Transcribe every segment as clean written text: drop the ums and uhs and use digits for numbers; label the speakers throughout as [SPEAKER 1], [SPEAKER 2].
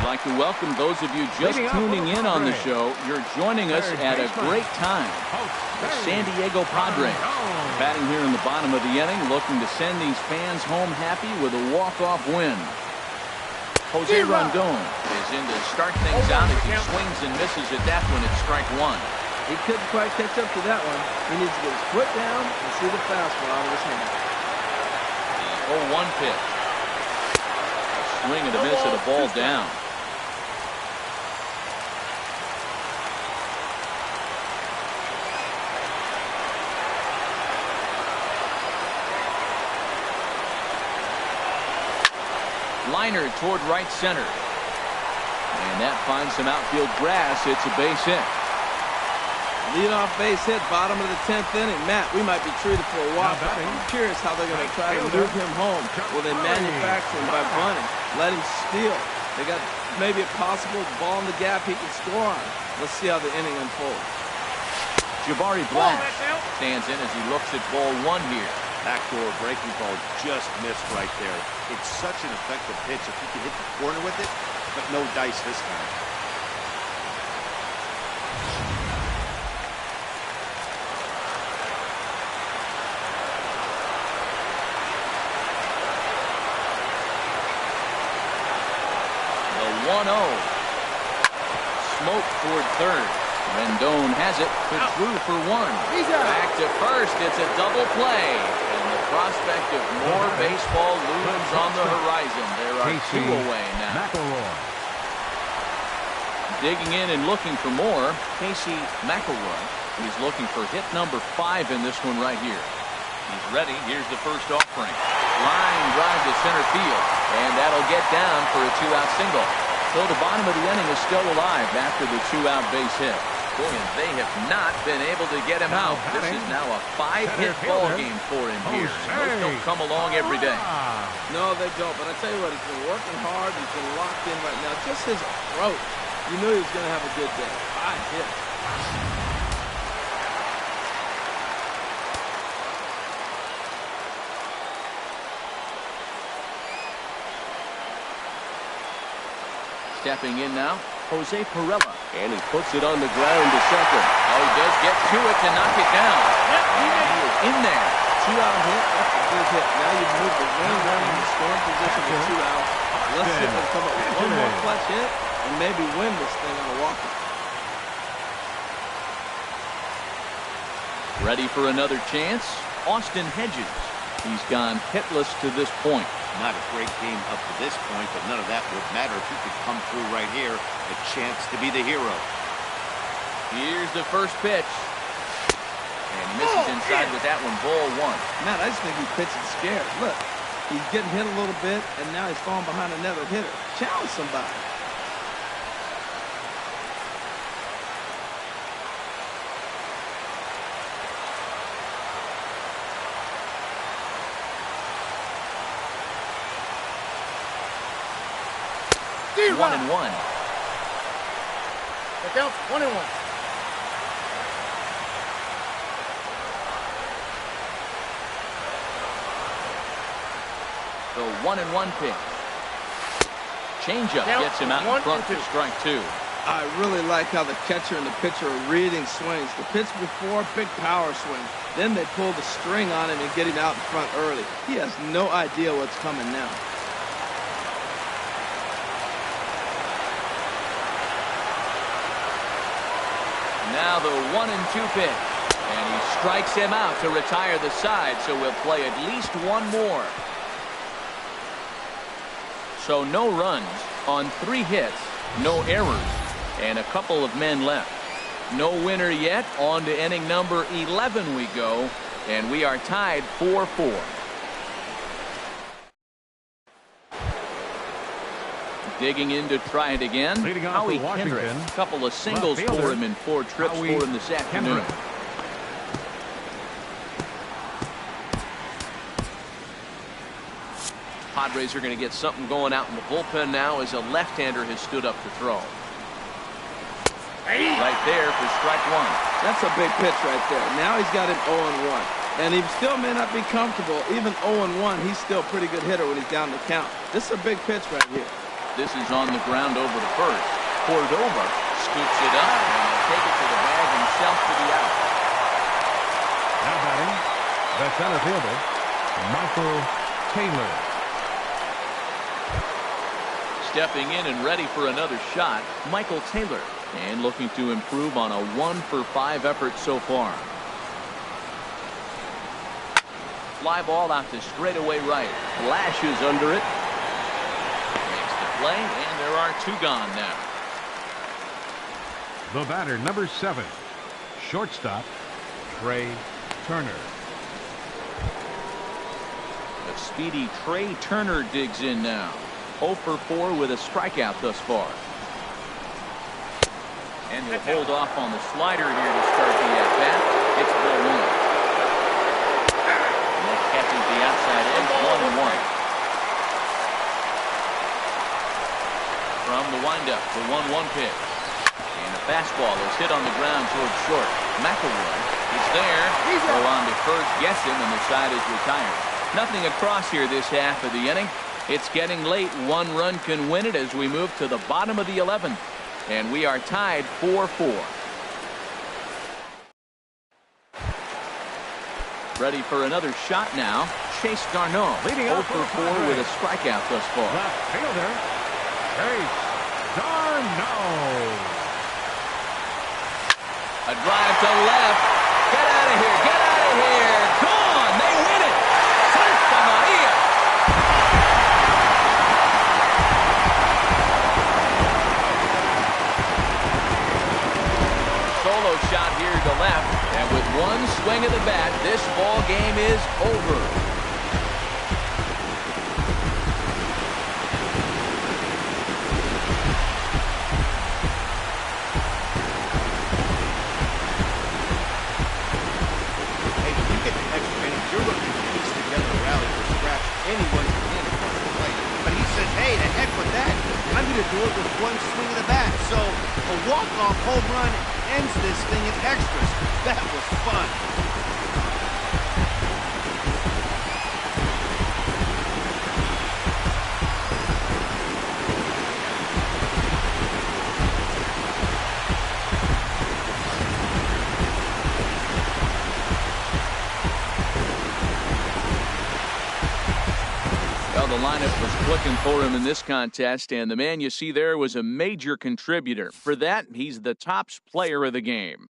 [SPEAKER 1] I'd like to welcome those of you just tuning in on the show. You're joining us at a great time. The San Diego Padres batting here in the bottom of the inning, looking to send these fans home happy with a walk-off win. Jose Rondon is in to start things out as he swings and misses at that one at strike one.
[SPEAKER 2] He couldn't quite catch up to that one. He needs to get his foot down and see the fastball out of his hand.
[SPEAKER 1] The 0-1 pitch. Swing and a miss at a ball down. Liner toward right center. And that finds some outfield grass. It's a base hit.
[SPEAKER 2] Leadoff base hit, bottom of the 10th inning. Matt, we might be treated for a walk. I'm curious how they're going to try to move him home. Will they manufacture him by bunting? Let him steal. They got maybe a possible ball in the gap he can score on. Let's see how the inning unfolds.
[SPEAKER 1] Jabari Black stands in as he looks at ball one here.
[SPEAKER 3] Backdoor breaking ball just missed right there. It's such an effective pitch if you can hit the corner with it, but no dice this time.
[SPEAKER 1] The 1-0. Smoke toward third. Rendon has it to Drew for one. Back to first. It's a double play. And the prospect of more baseball looms on the horizon. There are two away now. Digging in and looking for more, Casey McElroy. He's looking for hit number 5 in this one right here. He's ready. Here's the first offering. Line drive to center field. And that'll get down for a 2-out single. So the bottom of the inning is still alive after the 2-out base hit. Boy, and they have not been able to get him out. This is now a 5-hit ball game for him here. Those don't come along every day.
[SPEAKER 2] No, they don't. But I tell you what, he's been working hard. He's been locked in right now. Just his approach. You knew he was going to have a good day. 5 hits.
[SPEAKER 1] Stepping in now, Jose Pirela. And he puts it on the ground to second. Oh, he does get to it to knock it down. He is in there.
[SPEAKER 2] 2-out hit. That's a big hit. Now you've moved the running in the scoring position to 2 outs. Let's see if they come up with one more clutch hit and maybe win this thing on a walk-up.
[SPEAKER 1] Ready for another chance? Austin Hedges. He's gone hitless to this point.
[SPEAKER 3] Not a great game up to this point, but none of that would matter if he could come through right here. A chance to be the hero.
[SPEAKER 1] Here's the first pitch. And misses inside with that one, ball 1.
[SPEAKER 2] Matt, I just think he pitching scared. Look, he's getting hit a little bit, and now he's falling behind another hitter. Challenge somebody.
[SPEAKER 1] One and one.
[SPEAKER 4] The count's 1-1.
[SPEAKER 1] The 1-1 pitch. Changeup gets him out in front for strike 2.
[SPEAKER 2] I really like how the catcher and the pitcher are reading swings. The pitch before, big power swing. Then they pull the string on him and get him out in front early. He has no idea what's coming now.
[SPEAKER 1] Now the 1-2 pitch. And he strikes him out to retire the side, so we'll play at least one more. So no runs on 3 hits, no errors, and a couple of men left. No winner yet. On to inning number 11 we go, and we are tied 4-4. Digging in to try it again. Howie Kendrick. A couple of singles for him in 4 trips for him this afternoon. Padres are going to get something going out in the bullpen now as a left-hander has stood up to throw. Right there for strike 1.
[SPEAKER 2] That's a big pitch right there. Now he's got him 0-1. And he still may not be comfortable. Even 0-1, he's still a pretty good hitter when he's down the count. This is a big pitch right here.
[SPEAKER 1] This is on the ground over to first. Cordova scoops it up and will take it to the bag himself for the out.
[SPEAKER 4] Now batting, the center fielder, Michael Taylor.
[SPEAKER 1] Stepping in and ready for another shot, Michael Taylor. And looking to improve on a 1-for-5 effort so far. Fly ball out to straightaway right. Flashes under it. Makes the play, and there are 2 gone now.
[SPEAKER 4] The batter, number 7, shortstop, Trey Turner.
[SPEAKER 1] The speedy Trey Turner digs in now. 0 for 4 with a strikeout thus far. And he'll hold off on the slider here to start the at-bat. It's ball 1. And that catches the outside edge, 1-1. From the windup, the 1-1 pitch. And a fastball is hit on the ground towards short. McElroy is there. Go on to first, gets him, and the side is retired. Nothing across here this half of the inning. It's getting late. 1 run can win it as we move to the bottom of the 11th. And we are tied 4-4. Ready for another shot now. Chase Darno.
[SPEAKER 4] Leading
[SPEAKER 1] 0
[SPEAKER 4] off
[SPEAKER 1] for 4 with a strikeout thus far.
[SPEAKER 4] Left fielder, Chase Darno.
[SPEAKER 1] A drive to left. Get out of here. Get out of here. Gone. They win it. Santa Maria. Solo shot here to left, and with 1 swing of the bat, this ball game is over.
[SPEAKER 3] Hey, when you get to extra innings, you're looking to piece together a rally from scratch. Anyone's in across the plate. But he says, hey, the heck with that. I'm going to do it with 1 swing of the bat. So a walk-off home run ends this thing in extras. That was fun.
[SPEAKER 1] Well, the lineup was clicking for him in this contest, and the man you see there was a major contributor. For that, he's the top player of the game.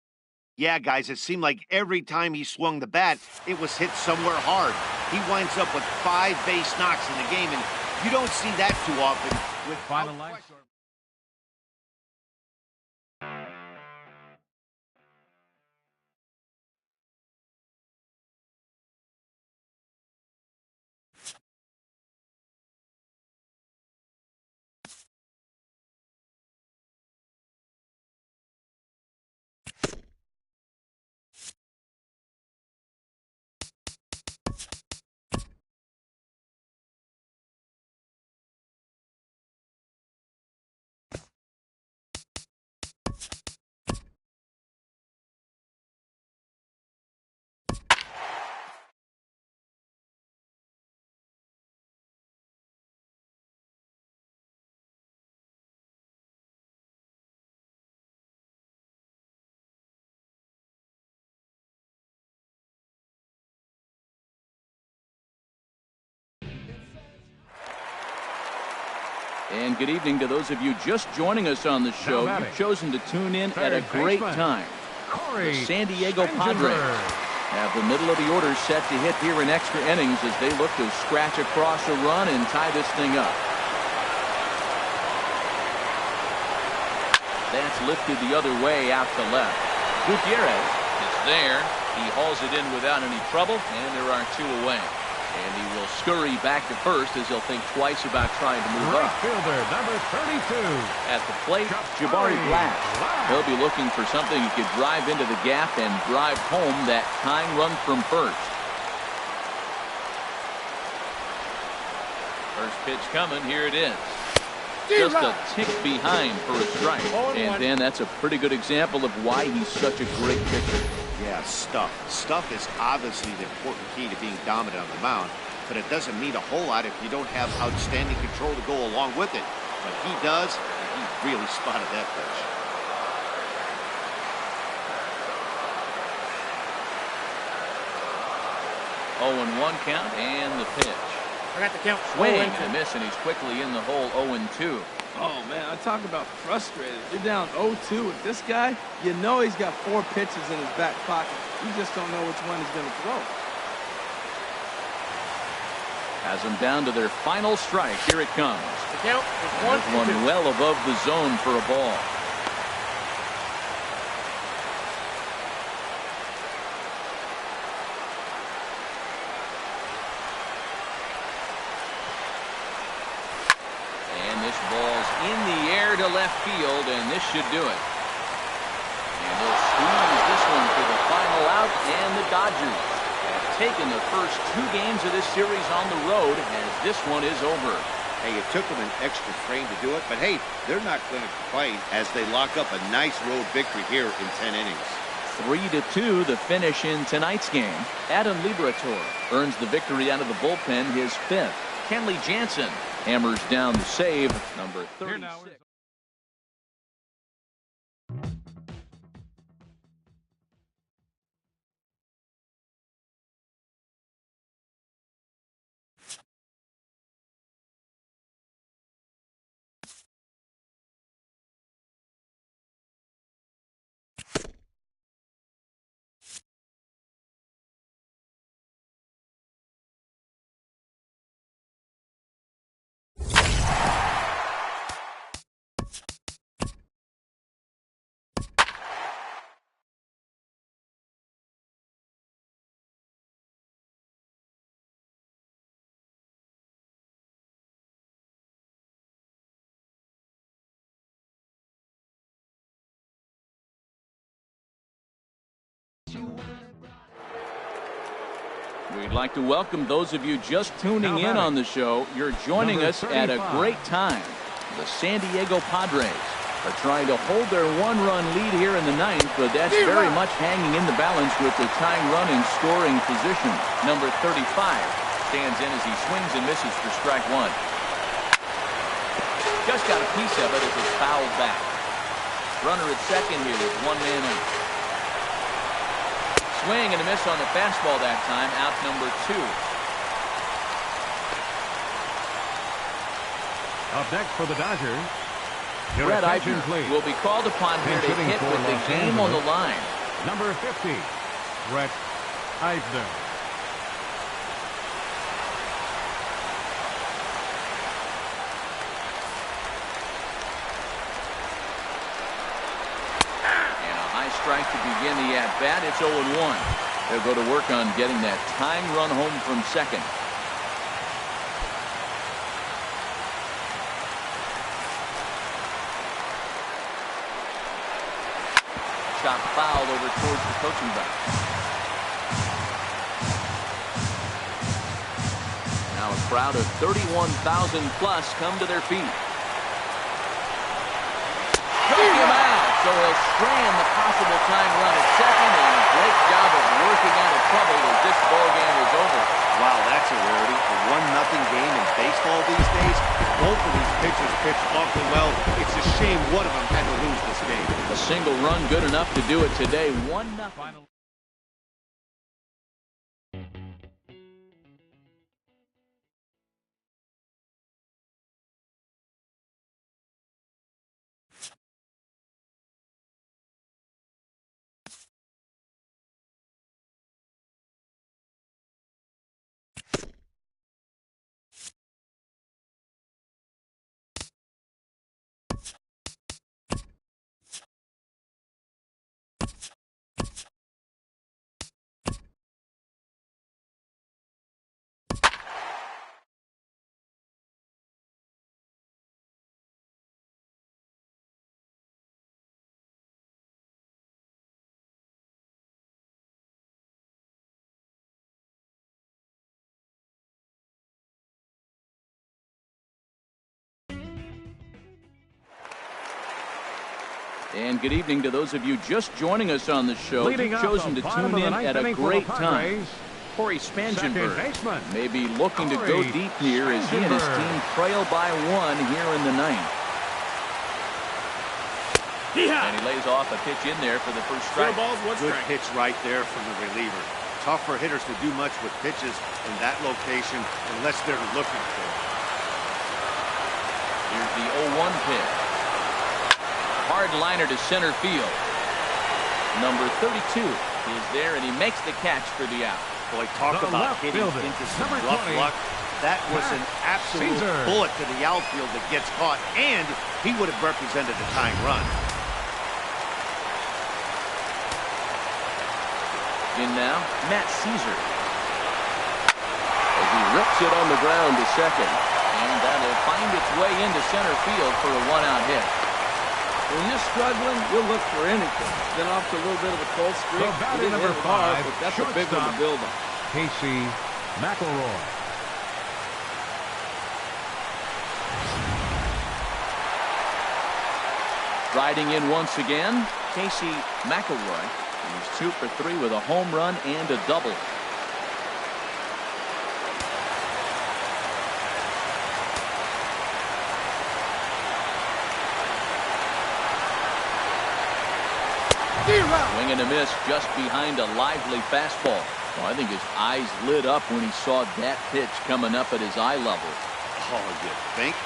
[SPEAKER 3] Yeah, guys, it seemed like every time he swung the bat, it was hit somewhere hard. He winds up with 5 base knocks in the game, and you don't see that too often. With
[SPEAKER 4] Final line.
[SPEAKER 1] And good evening to those of you just joining us on the show. You've chosen to tune in at a great time. The San Diego Padres have the middle of the order set to hit here in extra innings as they look to scratch across a run and tie this thing up. That's lifted the other way out to left. Gutierrez is there. He hauls it in without any trouble, and there are 2 away. And he will scurry back to first as he'll think twice about trying to move up.
[SPEAKER 4] Fielder, number 32.
[SPEAKER 1] At the plate, Jabari Black. He'll be looking for something he could drive into the gap and drive home that tying run from first. First pitch coming. Here it is. Just a tick behind for a strike. And then that's a pretty good example of why he's such a great pitcher.
[SPEAKER 3] Yeah, stuff. Stuff is obviously the important key to being dominant on the mound, but it doesn't mean a whole lot if you don't have outstanding control to go along with it. but he does, and he really spotted that pitch.
[SPEAKER 1] 0-1 count and the pitch.
[SPEAKER 5] I got the count.
[SPEAKER 1] Swing and a miss, and he's quickly in the hole. 0-2.
[SPEAKER 2] Oh, man, I talk about frustrated. You're down 0-2 with this guy. You know he's got 4 pitches in his back pocket. You just don't know which one he's going to throw.
[SPEAKER 1] Has them down to their final strike. Here it comes.
[SPEAKER 5] The count is 1-2.
[SPEAKER 1] Well above the zone for a ball. And this ball's in the air to left field, and this should do it. And they'll squeeze this one for the final out, and the Dodgers have taken the first 2 games of this series on the road as this one is over.
[SPEAKER 3] Hey, it took them an extra frame to do it, but hey, they're not going to complain as they lock up a nice road victory here in 10 innings.
[SPEAKER 1] 3-2 the finish in tonight's game. Adam Liberatore earns the victory out of the bullpen, his 5th. Kenley Jansen hammers down the save, number 36. We'd like to welcome those of you just tuning in on the show. You're joining us at a great time. The San Diego Padres are trying to hold their 1-run lead here in the 9th, but that's very much hanging in the balance with the tying run in scoring position. Number 35 stands in as he swings and misses for strike 1. Just got a piece of it as it's fouled back. Runner at second here with 1 man out. Swing and a miss on the fastball that time. Out number 2.
[SPEAKER 4] Up next for the Dodgers, your
[SPEAKER 1] Brett
[SPEAKER 4] attention,
[SPEAKER 1] Eifner
[SPEAKER 4] please.
[SPEAKER 1] will be called upon here to hit with the game on the line.
[SPEAKER 4] Number 50, Brett Eifner.
[SPEAKER 1] Strike to begin the at-bat. It's 0-1. They'll go to work on getting that tying run home from second. Shot fouled over towards the coaching box. Now a crowd of 31,000 plus come to their feet. Took him out. So he'll strand the possible tying run at second, and a great job of working out of trouble as this ball game is over.
[SPEAKER 3] Wow, that's a rarity. A 1-0 game in baseball these days. Both of these pitchers pitched awfully well. It's a shame one of them had to lose this game.
[SPEAKER 1] A single run good enough to do it today. 1-0. And good evening to those of you just joining us on the show. You've chosen to tune in at a great time. Corey Spangenberg
[SPEAKER 4] baseman,
[SPEAKER 1] may be looking to go deep here as he and his team trail by 1 here in the 9th. And he lays off a pitch in there for the first strike.
[SPEAKER 3] Good pitch right there from the reliever. Tough for hitters to do much with pitches in that location unless they're looking for it.
[SPEAKER 1] Here's the 0-1 pitch. Hard liner to center field. Number 32 is there, and he makes the catch for the out.
[SPEAKER 3] Boy, talk about hitting into some rough luck. That was an absolute bullet to the outfield that gets caught, and he would have represented a tying run.
[SPEAKER 1] In now, Matt Caesar. As he rips it on the ground to second. And that'll find its way into center field for a 1-out hit.
[SPEAKER 2] When you're struggling, you'll look for anything. Been off to a little bit of a cold streak.
[SPEAKER 4] Number 5,
[SPEAKER 2] but that's a big one to build on.
[SPEAKER 4] Casey McElroy.
[SPEAKER 1] Riding in once again, Casey McElroy. He's 2 for 3 with a home run and a double. Swing and a miss just behind a lively fastball. Well, I think his eyes lit up when he saw that pitch coming up at his eye level.
[SPEAKER 3] Oh, you think?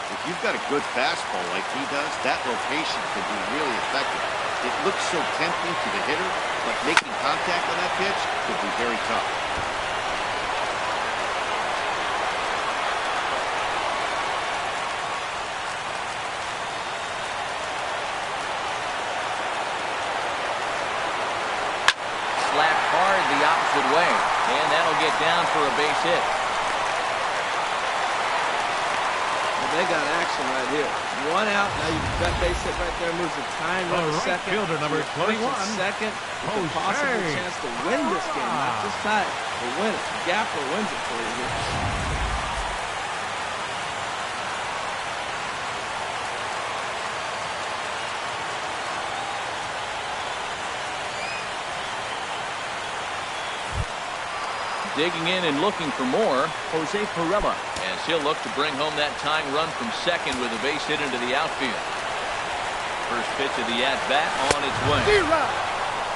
[SPEAKER 3] If you've got a good fastball like he does, that location could be really effective. It looks so tempting to the hitter, but making contact on that pitch could be very tough.
[SPEAKER 1] Slapped hard the opposite way, and that'll get down for a base hit.
[SPEAKER 2] They got action right here. 1 out. Now you've got base hit right there. Moves the tying run to second.
[SPEAKER 4] Fielder number 21.
[SPEAKER 2] Second. With a possible chance to win this game. Not just tie it, but win it. Gapper wins it for you here.
[SPEAKER 1] Digging in and looking for more, Jose Pirela, as he'll look to bring home that tying run from second with a base hit into the outfield. First pitch of the at-bat on its way.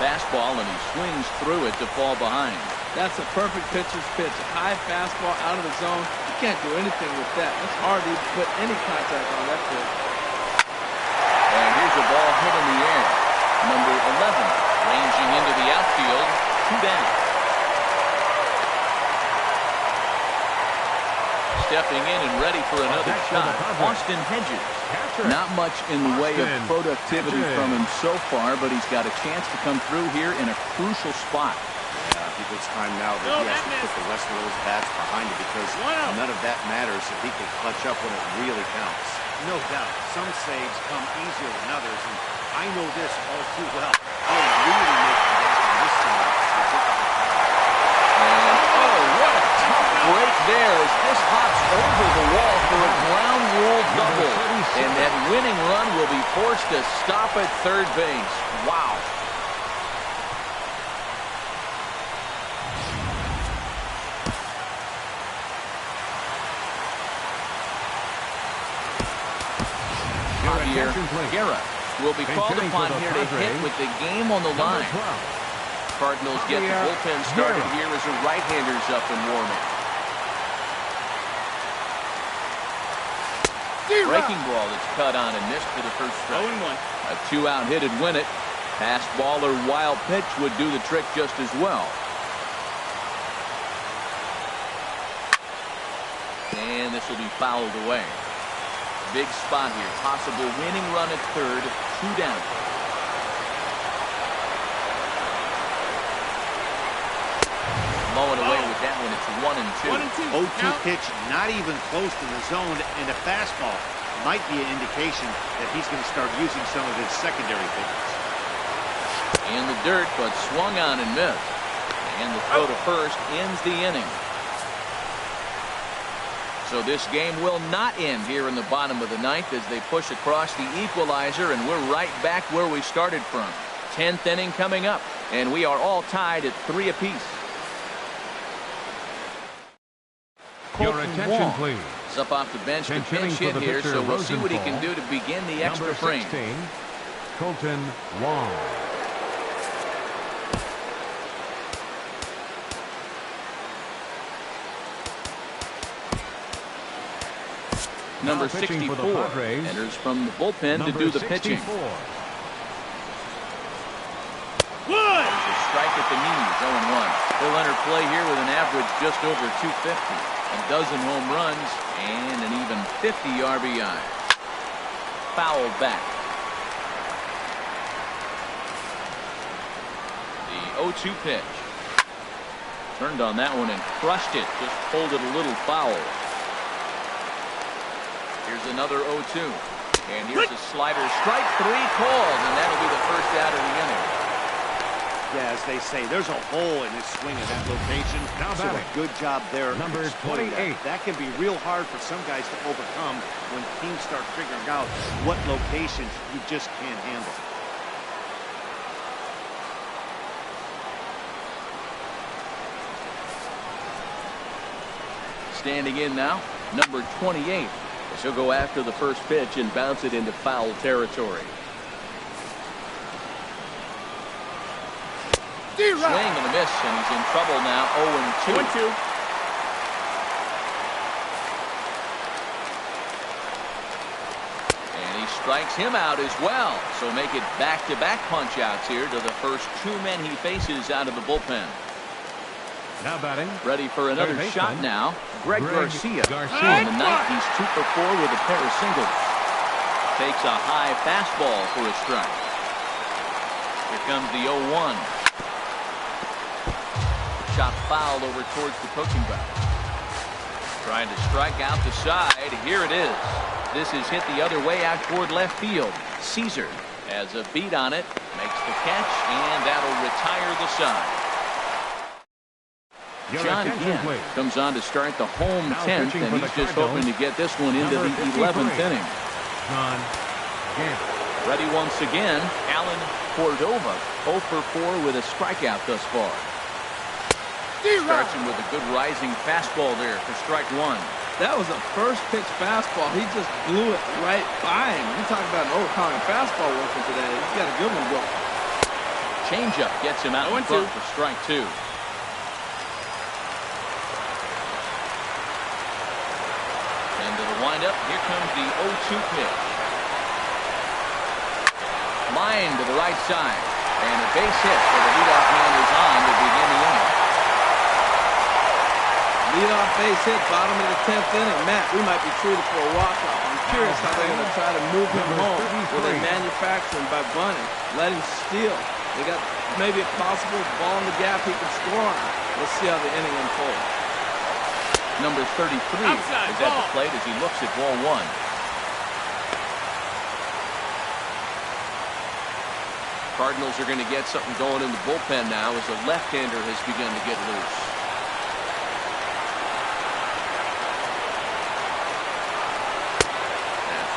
[SPEAKER 1] Fastball, and he swings through it to fall behind.
[SPEAKER 2] That's a perfect pitcher's pitch. A high fastball out of the zone. You can't do anything with that. It's hard to put any contact on that pitch.
[SPEAKER 1] And here's a ball hit in the air. Number 11, ranging into the outfield, 2 down. Stepping in and ready for another shot, Austin Hedges. Not much in the way of productivity from him so far, but he's got a chance to come through here in a crucial spot.
[SPEAKER 3] I think it's time now that he has to put the rest of those bats behind him, because none of that matters if he can clutch up when it really counts. No doubt, some saves come easier than others, and I know this all too well. They really make the gap in this series.
[SPEAKER 1] And oh, what a tough break there as this hops over the wall for a ground rule double. And that winning run will be forced to stop at third base. Wow. Guerra will be called upon here to hit with the game on the line. Cardinals get the bullpen started here as the right-handers up and warming. Breaking ball that's cut on and missed for the first strike.
[SPEAKER 5] 0-1.
[SPEAKER 1] A 2-out hit would win it. Pass ball or wild pitch would do the trick just as well. And this will be fouled away. Big spot here. Possible winning run at third. 2 down. Mowing away with that one. It's 1-2.
[SPEAKER 3] 0-2 pitch, not even close to the zone, and a fastball might be an indication that he's going to start using some of his secondary pitches.
[SPEAKER 1] In the dirt, but swung on and missed. And the throw to first ends the inning. So this game will not end here in the bottom of the ninth as they push across the equalizer, and we're right back where we started from. 10th inning coming up, and we are all tied at 3 apiece.
[SPEAKER 4] Your
[SPEAKER 1] Colton
[SPEAKER 4] attention,
[SPEAKER 1] Wong
[SPEAKER 4] please.
[SPEAKER 1] is up off the bench to
[SPEAKER 4] Pinch
[SPEAKER 1] pinch hit
[SPEAKER 4] for the
[SPEAKER 1] here,
[SPEAKER 4] pitcher,
[SPEAKER 1] so we'll see what he can
[SPEAKER 4] Rosenthal.
[SPEAKER 1] do to begin the extra
[SPEAKER 4] Number
[SPEAKER 1] frame.
[SPEAKER 4] 16, Colton Wong.
[SPEAKER 1] Number
[SPEAKER 4] Now pitching
[SPEAKER 1] 64
[SPEAKER 4] for the Padres,
[SPEAKER 1] enters from the bullpen to do the pitching.
[SPEAKER 4] 64.
[SPEAKER 5] Good.
[SPEAKER 1] There's a strike at the knees, 0-1. He'll enter play here with an average just over 250, a dozen home runs, and an even 50 RBI. Foul back. The 0-2 pitch. Turned on that one and crushed it, just pulled it a little foul. Here's another 0-2. And here's a slider. Strike three called, and that'll be the first out of the inning.
[SPEAKER 3] Yeah, as they say, there's a hole in his swing at that location.
[SPEAKER 4] Now
[SPEAKER 3] So a
[SPEAKER 4] batting.
[SPEAKER 3] good job there.
[SPEAKER 4] Number
[SPEAKER 3] exploiting
[SPEAKER 4] 28.
[SPEAKER 3] That can be real hard for some guys to overcome when teams start figuring out what locations you just can't handle.
[SPEAKER 1] Standing in now, number 28. As he'll go after the first pitch and bounce it into foul territory. Swing and a miss, and he's in trouble now. 0-2.
[SPEAKER 5] 1-2.
[SPEAKER 1] And he strikes him out as well. So make it back-to-back punch-outs here to the first two men he faces out of the bullpen.
[SPEAKER 4] Now batting,
[SPEAKER 1] Ready for another
[SPEAKER 4] Third
[SPEAKER 1] shot
[SPEAKER 4] baseman,
[SPEAKER 1] now. Greg Garcia.
[SPEAKER 4] Garcia.
[SPEAKER 1] On the night, he's 2 for 4 with a pair of singles. Takes a high fastball for a strike. Here comes the 0-1. Shot fouled over towards the coaching box. Trying to strike out the side. Here it is. This is hit the other way out toward left field. Caesar has a beat on it, makes the catch, and that'll retire the side.
[SPEAKER 4] Your
[SPEAKER 1] John
[SPEAKER 4] attention,
[SPEAKER 1] Ginn
[SPEAKER 4] please.
[SPEAKER 1] comes on to start the home
[SPEAKER 4] Now
[SPEAKER 1] 10th,
[SPEAKER 4] pitching
[SPEAKER 1] and
[SPEAKER 4] for
[SPEAKER 1] he's
[SPEAKER 4] the
[SPEAKER 1] just
[SPEAKER 4] Cardinals,
[SPEAKER 1] hoping to get this one into
[SPEAKER 4] number
[SPEAKER 1] the
[SPEAKER 4] 53.
[SPEAKER 1] 11th inning.
[SPEAKER 4] John Ginn.
[SPEAKER 1] Ready once again, Alan Cordova, 0 for 4 with a strikeout thus far. Starts him with a good rising fastball there for strike one.
[SPEAKER 2] That was a first pitch fastball. He just blew it right by him. You talk about an overcoming fastball working today. He's got a good one going.
[SPEAKER 1] Changeup gets him out in
[SPEAKER 5] 0-2.
[SPEAKER 1] front for strike two. And to the windup, here comes the 0-2 pitch. Line to the right side. And a base hit for the leadoff man is on to begin the inning.
[SPEAKER 2] Leadoff base hit, bottom of the 10th inning. Matt, we might be treated for a walk-off. I'm curious how they're going to try to move him
[SPEAKER 4] Number
[SPEAKER 2] home. Will they
[SPEAKER 4] 33.
[SPEAKER 2] manufacture him by bunting? Let him steal. They got maybe a possible ball in the gap he can score on. Let's see how the inning unfolds.
[SPEAKER 1] Number 33
[SPEAKER 5] Outside,
[SPEAKER 1] is at the
[SPEAKER 5] ball.
[SPEAKER 1] plate as he looks at ball one. Cardinals are going to get something going in the bullpen now as a left-hander has begun to get loose.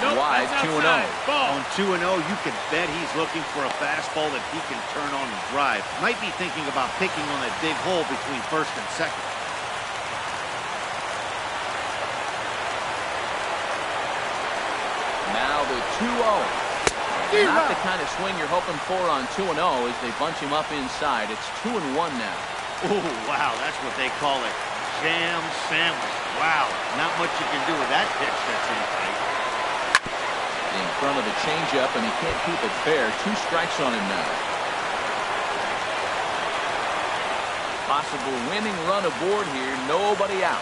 [SPEAKER 5] Nope,
[SPEAKER 1] Wide,
[SPEAKER 5] that's
[SPEAKER 1] 2-0.
[SPEAKER 5] outside. Ball.
[SPEAKER 3] On 2-0, you can bet he's looking for a fastball that he can turn on and drive. Might be thinking about picking on that big hole between first and second.
[SPEAKER 1] Now the 2-0. Not the kind of swing you're hoping for on 2-0 as they bunch him up inside. It's 2-1 now.
[SPEAKER 3] Oh, wow, that's what they call it. Jam sandwich. Wow, not much you can do with that pitch that's in tight.
[SPEAKER 1] In front of the changeup, and he can't keep it fair. 2 strikes on him now. Possible winning run aboard here. Nobody out.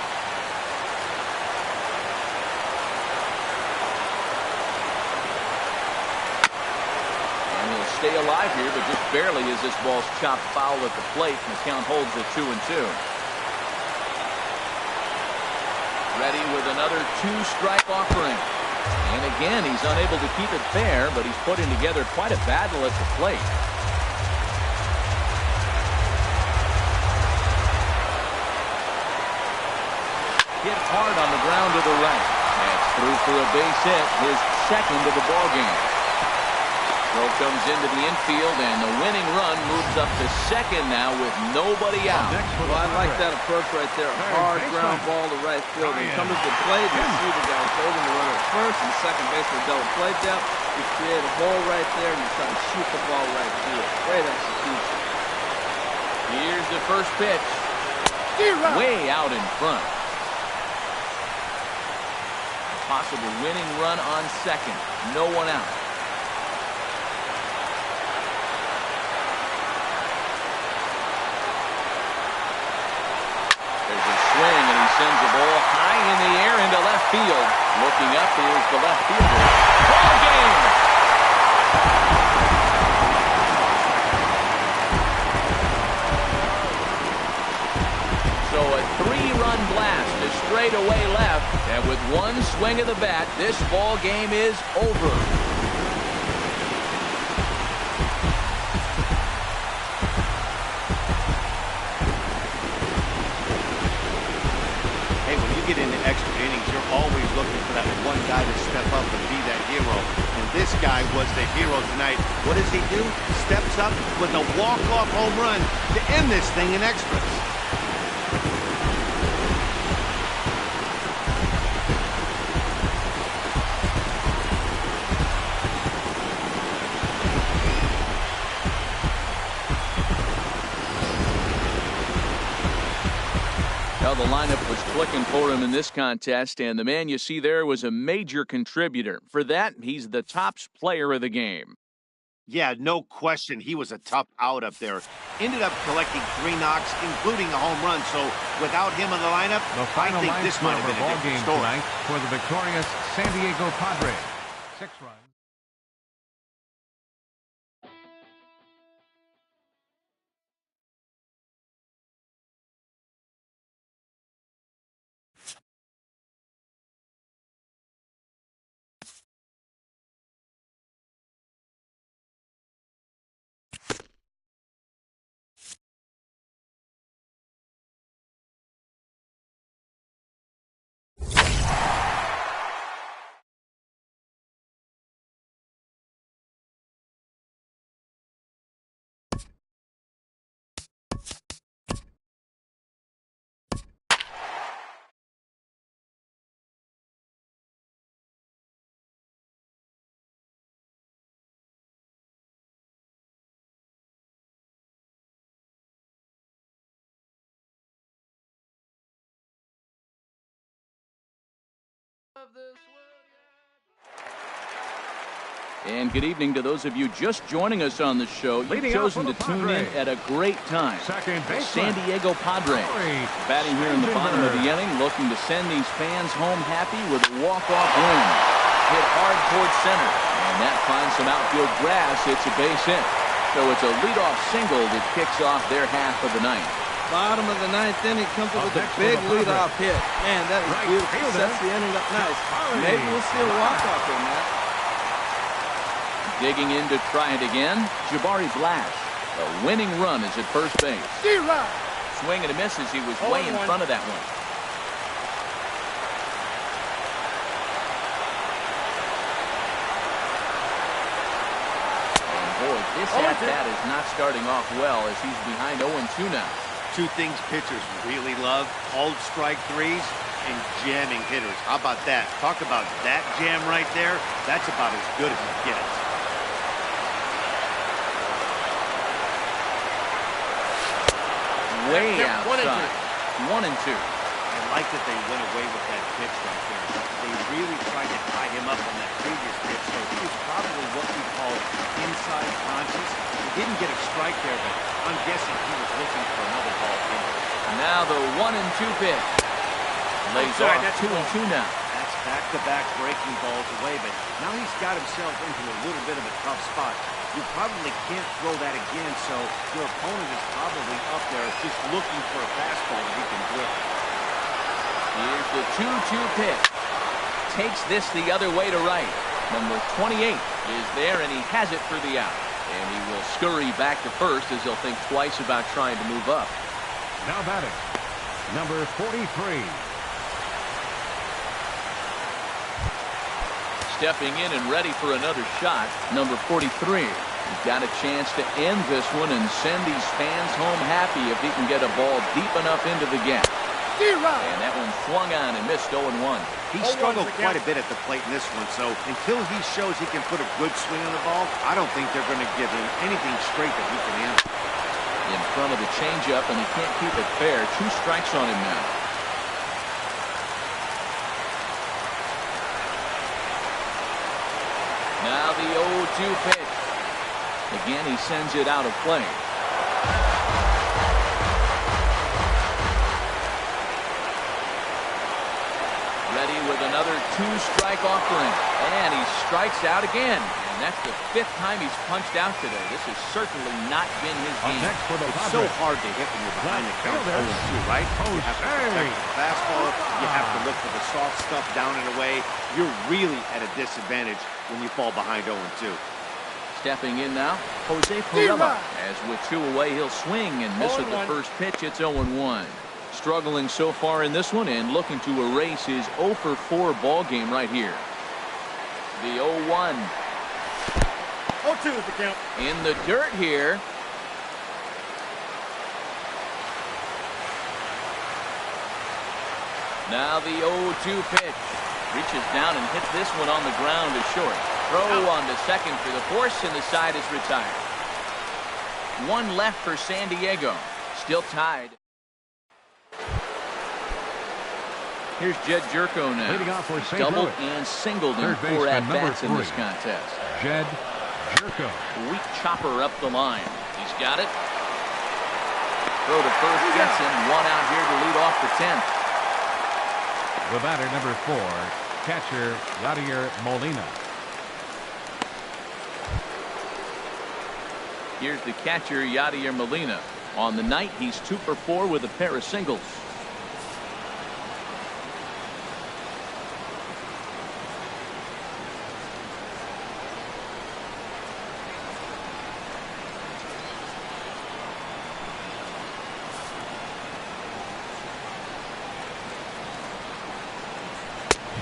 [SPEAKER 1] And he'll stay alive here, but just barely as this ball's chopped foul at the plate, and the count holds at 2-2. Ready with another 2-strike offering. And again, he's unable to keep it fair, but he's putting together quite a battle at the plate. Hit hard on the ground to the right. That's through for a base hit, his second of the ball game. Throw comes into the infield, and the winning run moves up to second now with nobody out.
[SPEAKER 2] Well, I like that approach right there. A hard ground ball to right field. And come to the plate, and you see the guy holding the runner at first and second baseman double play depth. You create a hole right there, and you try to shoot the ball right through it. Great execution.
[SPEAKER 1] Here's the first pitch. Way out in front. Possible winning run on second. No one out. Swing, and he sends the ball high in the air into left field. Looking up, here's the left fielder. Ball game! So a 3-run blast to straightaway left, and with one swing of the bat, this ball game is over.
[SPEAKER 3] Get into extra innings, you're always looking for that one guy to step up and be that hero. And this guy was the hero tonight. What does he do? Steps up with a walk-off home run to end this thing in extras.
[SPEAKER 1] Well, the lineup was clicking for him in this contest, and the man you see there was a major contributor. For that, he's the top player of the game.
[SPEAKER 3] Yeah, no question. He was a tough out up there. Ended up collecting 3 knocks, including a home run. So without him in the lineup, I think this might have been a different story.
[SPEAKER 4] Tonight for the victorious San Diego Padres. 6 runs.
[SPEAKER 1] And good evening to those of you just joining us on the show. You've chosen to tune in at a great time. The San Diego Padres batting here in the bottom of the inning, looking to send these fans home happy with a walk-off win. Hit hard towards center, and that finds some outfield grass. It's a base hit. So it's a leadoff single that kicks off their half of the ninth.
[SPEAKER 2] Bottom of the ninth inning comes up with a big leadoff hit. Man, that is beautiful. Sets the inning up nice. Maybe we'll see a walk-off in that.
[SPEAKER 1] Digging in to try it again, Jabari Blast. The winning run is at first base. Swing and a miss as he was way in front of that one. And boy, this at-bat is not starting off well as he's behind 0-2 now.
[SPEAKER 3] 2 things pitchers really love: cold strike threes and jamming hitters. How about that? Talk about that jam right there. That's about as good as it gets.
[SPEAKER 1] Way outside. 1-2.
[SPEAKER 3] I like that they went away with that pitch right there. They really tried to tie him up on that previous pitch, so he was probably what we call inside conscious. He didn't get a strike there, but I'm guessing he was looking for another ball in.
[SPEAKER 1] Now the 1-2 pitch. Lays off 2-2 now.
[SPEAKER 3] That's back-to-back breaking balls away, but now he's got himself into a little bit of a tough spot. You probably can't throw that again, so your opponent is probably up there just looking for a fastball that he can drill.
[SPEAKER 1] Here's the 2-2 pitch. Takes this the other way to right. Number 28 is there, and he has it for the out. And he will scurry back to first as he'll think twice about trying to move up.
[SPEAKER 4] Now batting, number 43.
[SPEAKER 1] Stepping in and ready for another shot, number 43. He's got a chance to end this one and send these fans home happy if he can get a ball deep enough into the gap. And that one swung on and missed 0-1.
[SPEAKER 3] He struggled quite a bit at the plate in this one, so until he shows he can put a good swing on the ball, I don't think they're going to give him anything straight that he can handle.
[SPEAKER 1] In front of the changeup, and he can't keep it fair. 2 strikes on him now. Now the 0-2 pitch. Again, he sends it out of play. Ready with another 2-strike offering. And he strikes out again. And that's the 5th time he's punched out today. This has certainly not been his game.
[SPEAKER 4] Next for the
[SPEAKER 3] It's
[SPEAKER 4] Padres.
[SPEAKER 3] so hard to hit when you're behind the count 0-2, right? You have to protect the fastball. You have to look for the soft stuff down and away. You're really at a disadvantage when you fall behind 0-2.
[SPEAKER 1] Stepping in now, Jose Perella. As with 2 away, he'll swing and miss at the first pitch. It's 0-1. Struggling so far in this one and looking to erase his 0-for-4 ball game right here. The 0-1.
[SPEAKER 5] 0-2 is the count.
[SPEAKER 1] In the dirt here. Now the 0-2 pitch. Reaches down and hits this one on the ground to short. Throw on to second for the force, and the side is retired. 1 left for San Diego. Still tied. Here's Jed Jerko now.
[SPEAKER 4] Leading off for St.
[SPEAKER 1] Doubled
[SPEAKER 4] Louis.
[SPEAKER 1] and singled in
[SPEAKER 4] Third
[SPEAKER 1] 4
[SPEAKER 4] baseman
[SPEAKER 1] at-bats in
[SPEAKER 4] number
[SPEAKER 1] this
[SPEAKER 4] 3.
[SPEAKER 1] contest.
[SPEAKER 4] Jed Jerko.
[SPEAKER 1] Weak chopper up the line. He's got it. Throw to first gets him. 1 out here to lead off the 10th.
[SPEAKER 4] The batter, number 4, catcher Yadier Molina.
[SPEAKER 1] Here's the catcher, Yadier Molina. On the night, he's 2-for-4 with a pair of singles.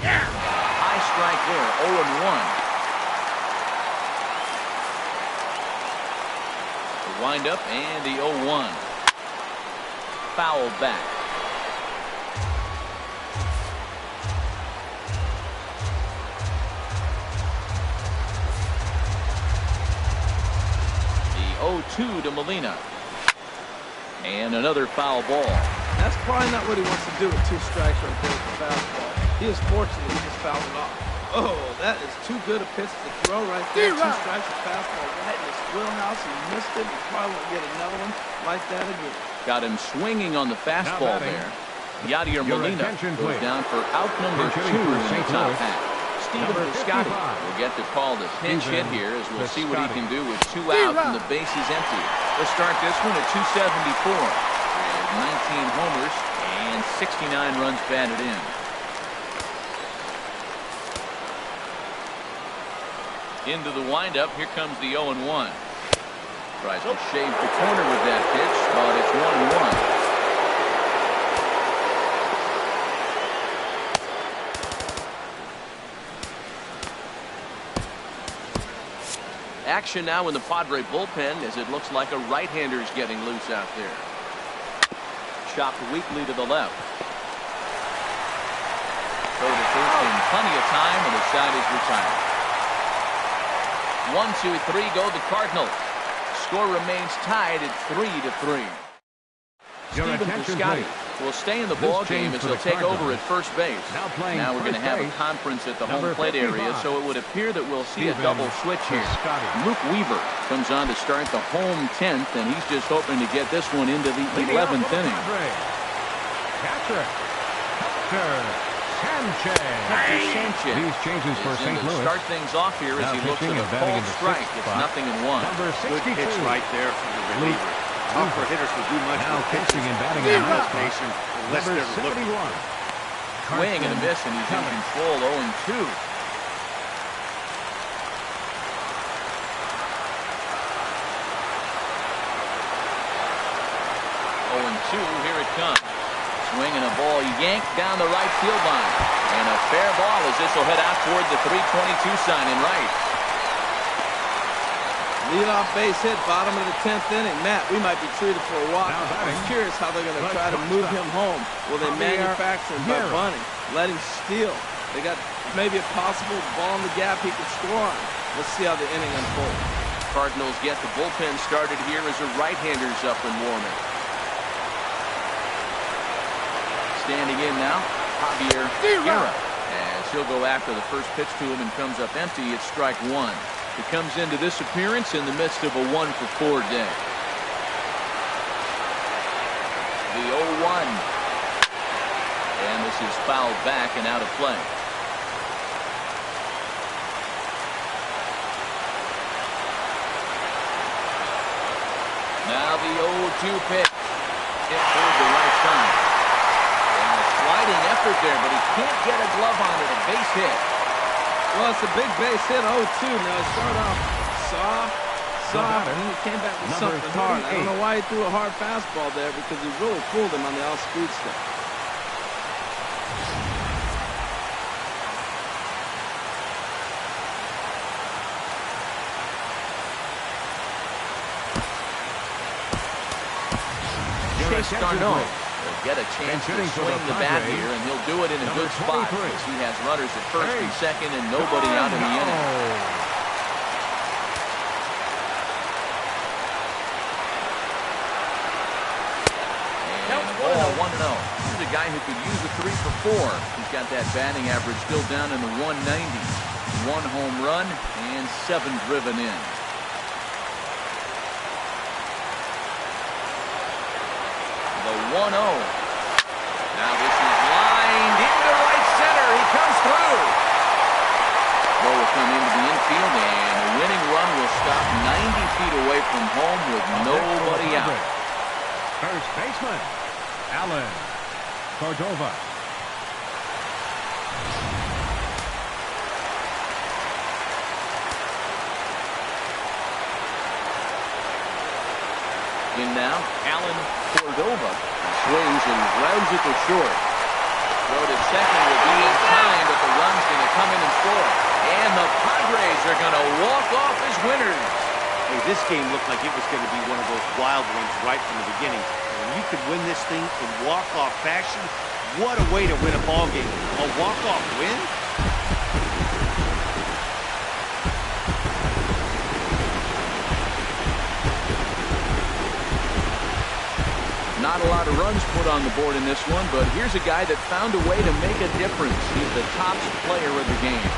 [SPEAKER 1] High strike there, 0-1. The windup and the 0-1. Foul back. The 0-2 to Molina. And another foul ball.
[SPEAKER 2] That's probably not what he wants to do with 2 strikes right there with the fastball. He is fortunate he just fouled it off. Oh, that is too good a pitch to throw right there. 2 strikes, a fastball right in his wheelhouse. He missed it. He probably won't get another one like that again.
[SPEAKER 1] Got him swinging on the fastball there. Yadier Molina goes down for out number 2 in the top half. Steven Piscotty will get to call the pinch hit here as we'll see what he can do with 2 out and the bases empty. We'll start this one at 274. 19 homers and 69 runs batted in. Into the windup, here comes the 0-1. Tries to shave the corner with that pitch, but it's 1-1. Action now in the Padre bullpen as it looks like a right-hander is getting loose out there. Chopped weakly to the left. Throw to first in plenty of time, and the side is retired. 1-2-3 go the Cardinals. Score remains tied at 3-3. Steven Piscotty will stay in the ball game as he'll take over at first base. Now we're going to have a conference at the home plate area, so it would appear that we'll see a double switch here. Luke Weaver comes on to start the home 10th, and he's just hoping to get this one into the 11th inning.
[SPEAKER 4] Catcher Sanchez. These changes for St. Louis.
[SPEAKER 1] Start things off here as he looks at a cold strike. It's 0-1.
[SPEAKER 3] Good pitch right there from the reliever. Tougher hitters will do much
[SPEAKER 4] Now
[SPEAKER 3] with
[SPEAKER 4] catching and batting
[SPEAKER 3] in
[SPEAKER 4] in
[SPEAKER 3] the
[SPEAKER 4] the
[SPEAKER 3] rotation unless
[SPEAKER 4] number
[SPEAKER 3] they're looking.
[SPEAKER 4] 71.
[SPEAKER 1] Swing and a miss, and he's in control. 0-2. Here it comes. Swing and a ball yanked down the right field line. And a fair ball as this will head out toward the 322 sign in right.
[SPEAKER 2] Leadoff base hit, bottom of the 10th inning. Matt, we might be treated for a walk. I'm curious how they're going to try to move him home. Will they manufacture him by bunting? Let him steal. They got maybe a possible ball in the gap he could score on. Let's see how the inning unfolds.
[SPEAKER 1] Cardinals get the bullpen started here as a right-hander's up and warming. Standing in now, Javier Guerra. As he'll go after the first pitch to him and comes up empty, it's strike one. He comes into this appearance in the midst of a 1-for-4 day. The 0-1. And this is fouled back and out of play. Now the 0-2 pitch. Hit toward the right side. And a sliding effort there, but he can't get a glove on it. A base hit.
[SPEAKER 2] Well, it's a big base hit, 0-2. Now, it started off soft, and then he came back with something hard. I don't know why he threw a hard fastball there because he really fooled him on the off-speed step.
[SPEAKER 1] Chase Darno will get a chance to swing the bat here, and he'll do it in a good spot as he has runners at first and second and nobody out in the inning. And a ball, 1-0. This is a guy who could use a 3-for-4. He's got that batting average still down in the 190s. 1 home run and 7 driven in. The 1-0. Now this is lined into right center. He comes through. Ball will come into the infield, and the winning run will stop 90 feet away from home with nobody out.
[SPEAKER 4] First baseman, Alan Cordova.
[SPEAKER 1] In now, Alan Cordova swings and grounds it to short. Throw to second will be in time, but the run's going to come in and score. And the Padres are going to walk off as winners.
[SPEAKER 3] Hey, this game looked like it was going to be one of those wild ones right from the beginning. When you could win this thing in walk-off fashion, what a way to win a ball game. A walk-off win?
[SPEAKER 1] Not a lot of runs put on the board in this one, but here's a guy that found a way to make a difference. He's the top player of the game.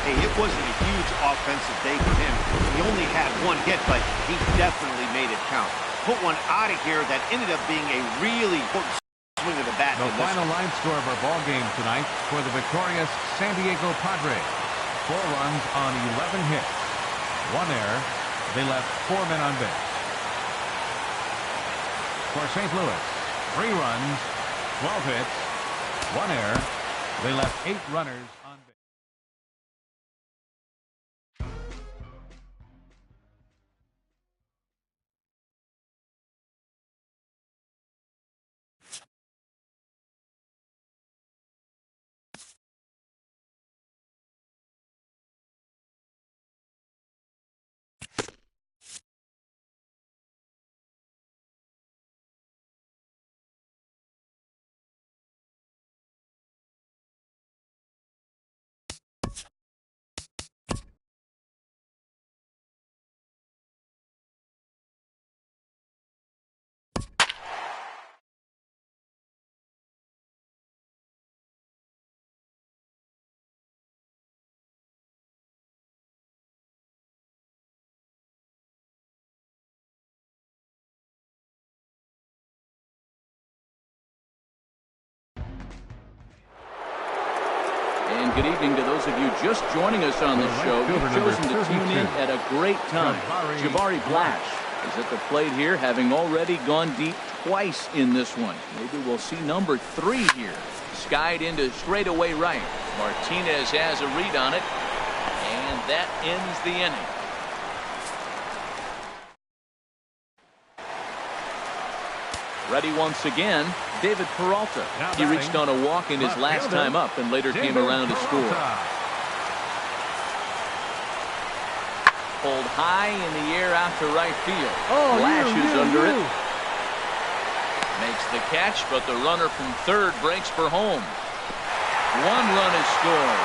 [SPEAKER 3] Hey, it wasn't a huge offensive day for him. He only had 1 hit, but he definitely made it count. Put one out of here that ended up being a really important swing of the bat.
[SPEAKER 4] The final line score of our ball game tonight for the victorious San Diego Padres. 4 runs on 11 hits. 1 error. They left 4 men on base. For St. Louis, 3 runs, 12 hits, 1 error. They left 8 runners on base.
[SPEAKER 1] And good evening to those of you just joining us on the show. You've chosen to tune in at a great time. Jabari Blash is at the plate here, having already gone deep twice in this one. Maybe we'll see number 3 here. Skied into straightaway right. Martinez has a read on it, and that ends the inning. Ready once again. David Peralta.
[SPEAKER 4] Now
[SPEAKER 1] He reached on a walk in his
[SPEAKER 4] left
[SPEAKER 1] last
[SPEAKER 4] fielder,
[SPEAKER 1] time up and later came
[SPEAKER 4] David
[SPEAKER 1] around to score.
[SPEAKER 4] Peralta.
[SPEAKER 1] Pulled high in the air out to right field.
[SPEAKER 5] Oh,
[SPEAKER 1] Flashes
[SPEAKER 5] you.
[SPEAKER 1] under it. Makes the catch, but the runner from third breaks for home. 1 run is scored.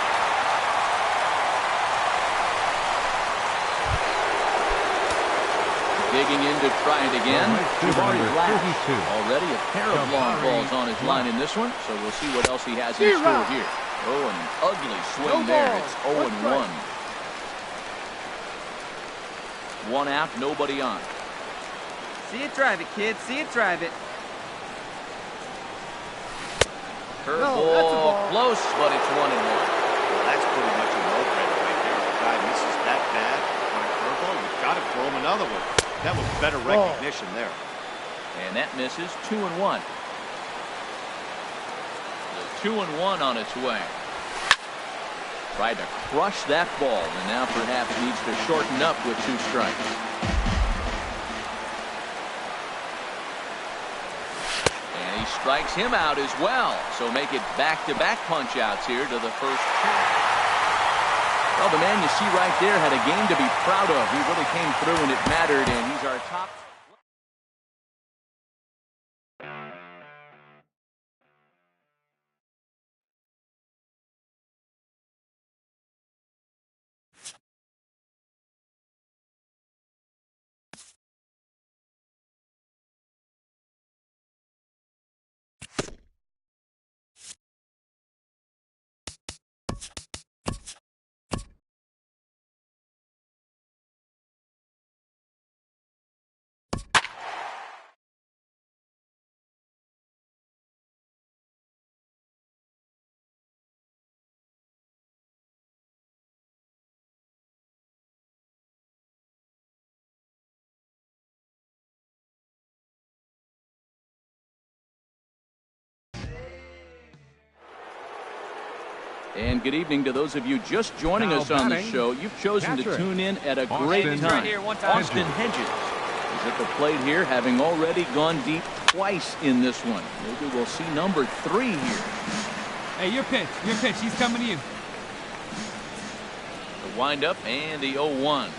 [SPEAKER 1] Digging in to try it again. Already a pair of long balls on his line in this one, so we'll see what else he has in store here. Oh, an ugly swing there. It's 0-1. 1 out, nobody on.
[SPEAKER 6] See it drive it, kid. See it drive it.
[SPEAKER 1] Curveball close, but it's 1-1.
[SPEAKER 3] Well, that's pretty much a no-brainer right there. If a guy misses that bad on a curveball, you've got to throw him another one. That was better recognition there.
[SPEAKER 1] And that misses. 2-1. The 2-1 on its way. Tried to crush that ball, and now perhaps needs to shorten up with 2 strikes. And he strikes him out as well. So make it back-to-back punch-outs here to the first 2. Well, the man you see right there had a game to be proud of. He really came through when it mattered, and he's our top. And good evening to those of you just joining
[SPEAKER 4] Now
[SPEAKER 1] us on the
[SPEAKER 4] batting,
[SPEAKER 1] show. You've chosen to
[SPEAKER 4] catcher,
[SPEAKER 1] tune in at a great
[SPEAKER 4] Austin
[SPEAKER 1] time.
[SPEAKER 6] Right here, one time.
[SPEAKER 1] Austin Hedges is at the plate here, having already gone deep twice in this one. Maybe we'll see number 3 here.
[SPEAKER 7] Hey, your pitch. Your pitch. He's coming to you.
[SPEAKER 1] The windup and the 0-1.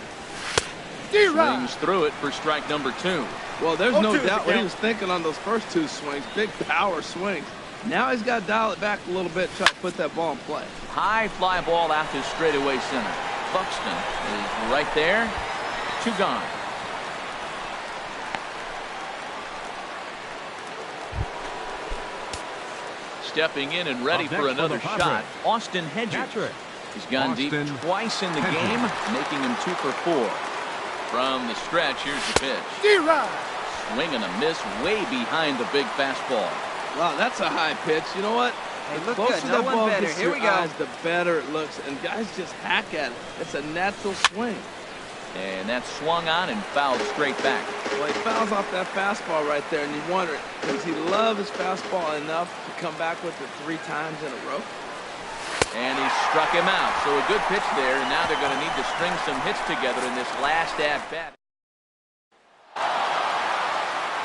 [SPEAKER 1] Swings through it for strike number 2.
[SPEAKER 2] Well, there's no
[SPEAKER 5] 0-2
[SPEAKER 2] doubt what he
[SPEAKER 5] count.
[SPEAKER 2] was thinking on those first 2 swings. Big power swings. Now he's got to dial it back a little bit, try to put that ball in play.
[SPEAKER 1] High fly ball out to straightaway center. Buxton is right there. 2 gone. Stepping in and ready
[SPEAKER 4] Up
[SPEAKER 1] for
[SPEAKER 4] next
[SPEAKER 1] another
[SPEAKER 4] for the Padres,
[SPEAKER 1] shot. Austin Hedges.
[SPEAKER 4] catcher,
[SPEAKER 1] He's gone deep
[SPEAKER 4] Austin
[SPEAKER 1] twice in the
[SPEAKER 4] Hedges.
[SPEAKER 1] game, making him 2 for 4. From the stretch, here's the pitch. Swing and a miss way behind the big fastball.
[SPEAKER 2] Wow, that's a high pitch. You know what?
[SPEAKER 6] Hey,
[SPEAKER 2] The
[SPEAKER 6] look
[SPEAKER 2] closer
[SPEAKER 6] good.
[SPEAKER 2] that
[SPEAKER 6] No one
[SPEAKER 2] ball
[SPEAKER 6] better.
[SPEAKER 2] gets to
[SPEAKER 6] Here
[SPEAKER 2] your
[SPEAKER 6] we go.
[SPEAKER 2] eyes, the better it looks. And guys just hack at it. It's a natural swing.
[SPEAKER 1] And that's swung on and fouled straight back.
[SPEAKER 2] Well, he fouls off that fastball right there, and you wonder, does he love his fastball enough to come back with it 3 times in a row?
[SPEAKER 1] And he struck him out. So a good pitch there, and now they're going to need to string some hits together in this last at-bat.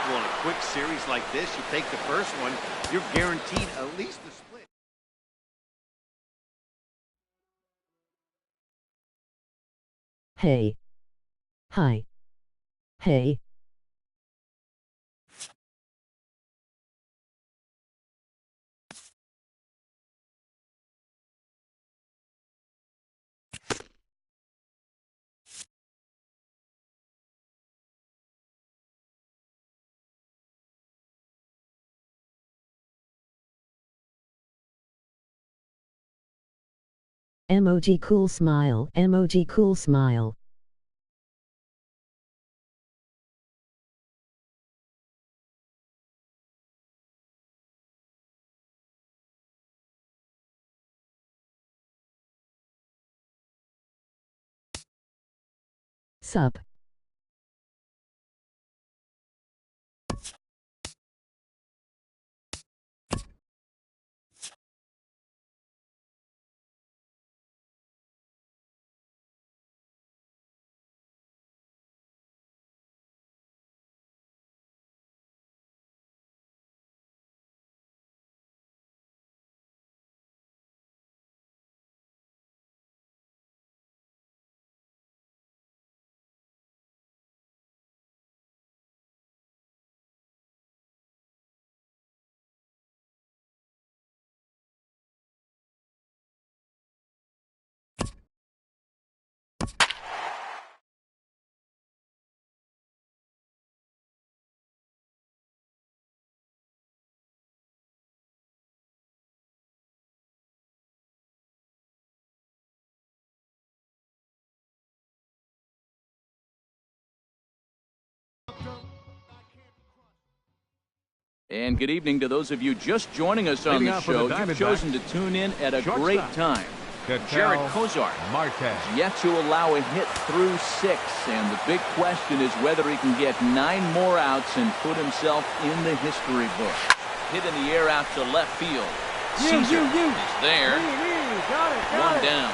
[SPEAKER 3] Well, in a quick series like this, you take the first one, you're guaranteed at least a split.
[SPEAKER 8] Hey. Hi. Hey. Emoji cool smile. Emoji cool smile. Sup.
[SPEAKER 1] And good evening to those of you just joining us on the show. You've chosen to tune in at a great time. Jared Kozar has yet to allow a hit through 6, and the big question is whether he can get 9 more outs and put himself in the history book. Hit in the air out to left field. Caesar is there. One down.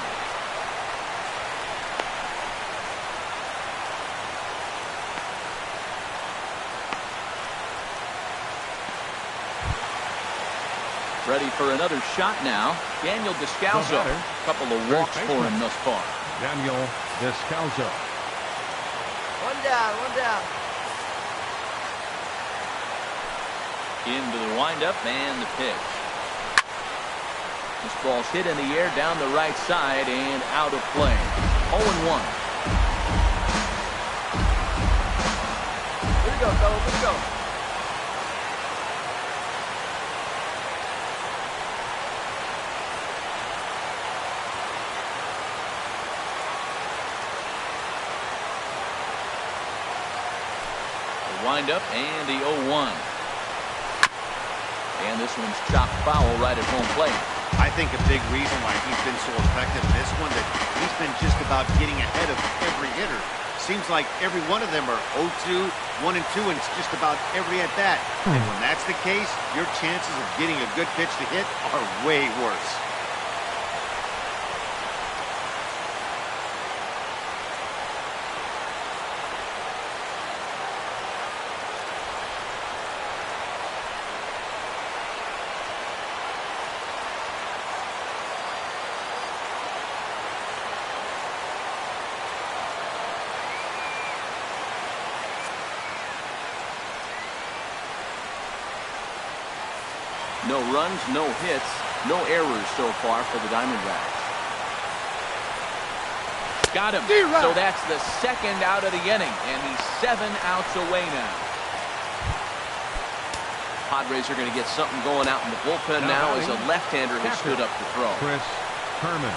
[SPEAKER 1] Ready for another shot now. Daniel Descalso. A couple of walks for him thus far.
[SPEAKER 4] Daniel Descalso.
[SPEAKER 6] One down, one down.
[SPEAKER 1] Into the windup and the pitch. This ball's hit in the air down the right side and out of play. 0-1.
[SPEAKER 6] Here we go, fellas. Here we go.
[SPEAKER 1] Wind up and the 0-1. And this one's chopped foul right at home plate.
[SPEAKER 3] I think a big reason why he's been so effective in this one that he's been just about getting ahead of every hitter. Seems like every one of them are 0-2, 1-2, and it's just about every at bat. And when that's the case, your chances of getting a good pitch to hit are way worse.
[SPEAKER 1] No runs, no hits, no errors so far for the Diamondbacks. Got him. So that's the second out of the inning, and he's 7 outs away now. Padres are going to get something going out in the bullpen now as a left-hander has stood up to throw.
[SPEAKER 4] Chris Herman.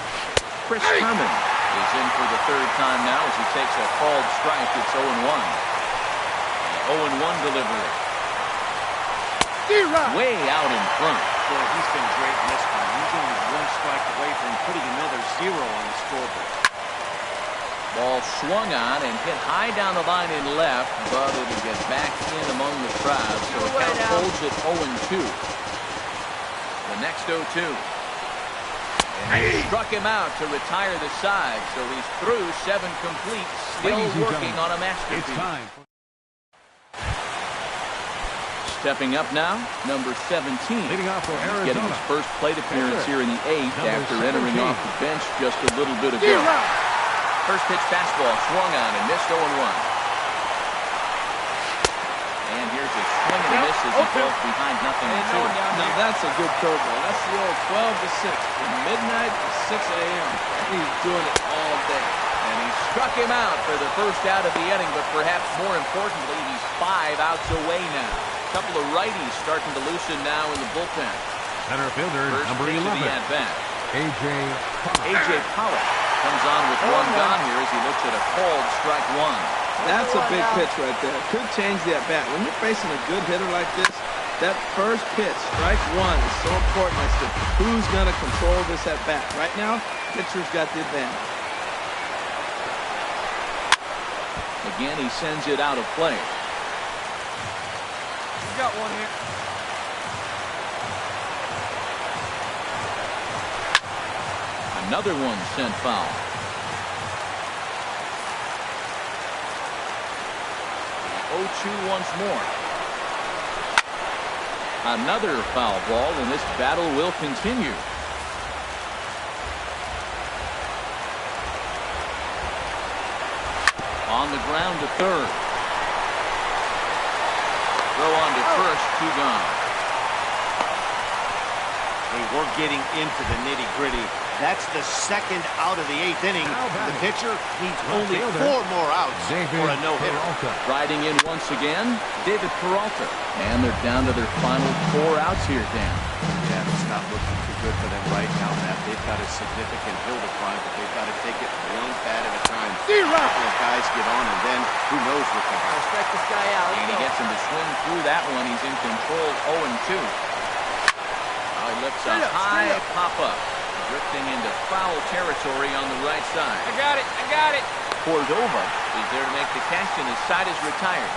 [SPEAKER 1] Chris Herman is in for the 3rd time now as he takes a called strike. It's 0-1. 0-1 delivery. Way out in front.
[SPEAKER 3] Boy, he's been great in this one. He's only 1 strike away from putting another 0 on the scoreboard.
[SPEAKER 1] Ball swung on and hit high down the line in left, but it'll get back in among the crowd, so the count holds at 0-2. The next 0-2. And he struck him out to retire the side, so he's through 7 complete, still working on a masterpiece.
[SPEAKER 4] It's time.
[SPEAKER 1] Stepping up now, number 17.
[SPEAKER 4] Leading off for Arizona.
[SPEAKER 1] Getting his first plate appearance here in the 8th after entering off the bench just a little bit ago. First pitch fastball swung on and missed 0-1. And here's a swing and a miss as he falls behind 0-2.
[SPEAKER 2] Now that's a good curveball. That's the old 12-6 from midnight to 6 a.m. He's doing it all day.
[SPEAKER 1] And he struck him out for the first out of the inning, but perhaps more importantly, he's 5 outs away now. A couple of righties starting to loosen now in the bullpen.
[SPEAKER 4] Center fielder,
[SPEAKER 1] First
[SPEAKER 4] number 11.
[SPEAKER 1] at-bat.
[SPEAKER 4] A.J.
[SPEAKER 1] Pollock comes on with 1 gone here as he looks at a called strike 1.
[SPEAKER 2] That's a big pitch right there. Could change the at-bat. When you're facing a good hitter like this, that first pitch, strike 1, is so important as to who's going to control this at-bat. Right now, pitcher's got the advantage.
[SPEAKER 1] Again, he sends it out of play.
[SPEAKER 6] Got one here.
[SPEAKER 1] Another one sent foul. 0-2 once more. Another foul ball, and this battle will continue. On the ground to third. Throw on to first, 2 gone.
[SPEAKER 3] Hey, we're getting into the nitty-gritty. That's the 2nd out of the 8th inning. The pitcher needs only 4 more outs for a no-hitter.
[SPEAKER 1] Riding in once again, David Peralta. And they're down to their final 4 outs here, Dan.
[SPEAKER 3] Yeah, not looking too good for them right now, Matt. They've got a significant hill to climb, but they've got to take it one bat at a time. A couple of guys get on, and then who knows what can happen.
[SPEAKER 6] Strike this guy out.
[SPEAKER 1] And he gets him to swing through that one. He's in control, 0-2. Now he lifts a high pop-up, drifting into foul territory on the right side.
[SPEAKER 6] I got it.
[SPEAKER 1] Cordova is there to make the catch, and his side is retired.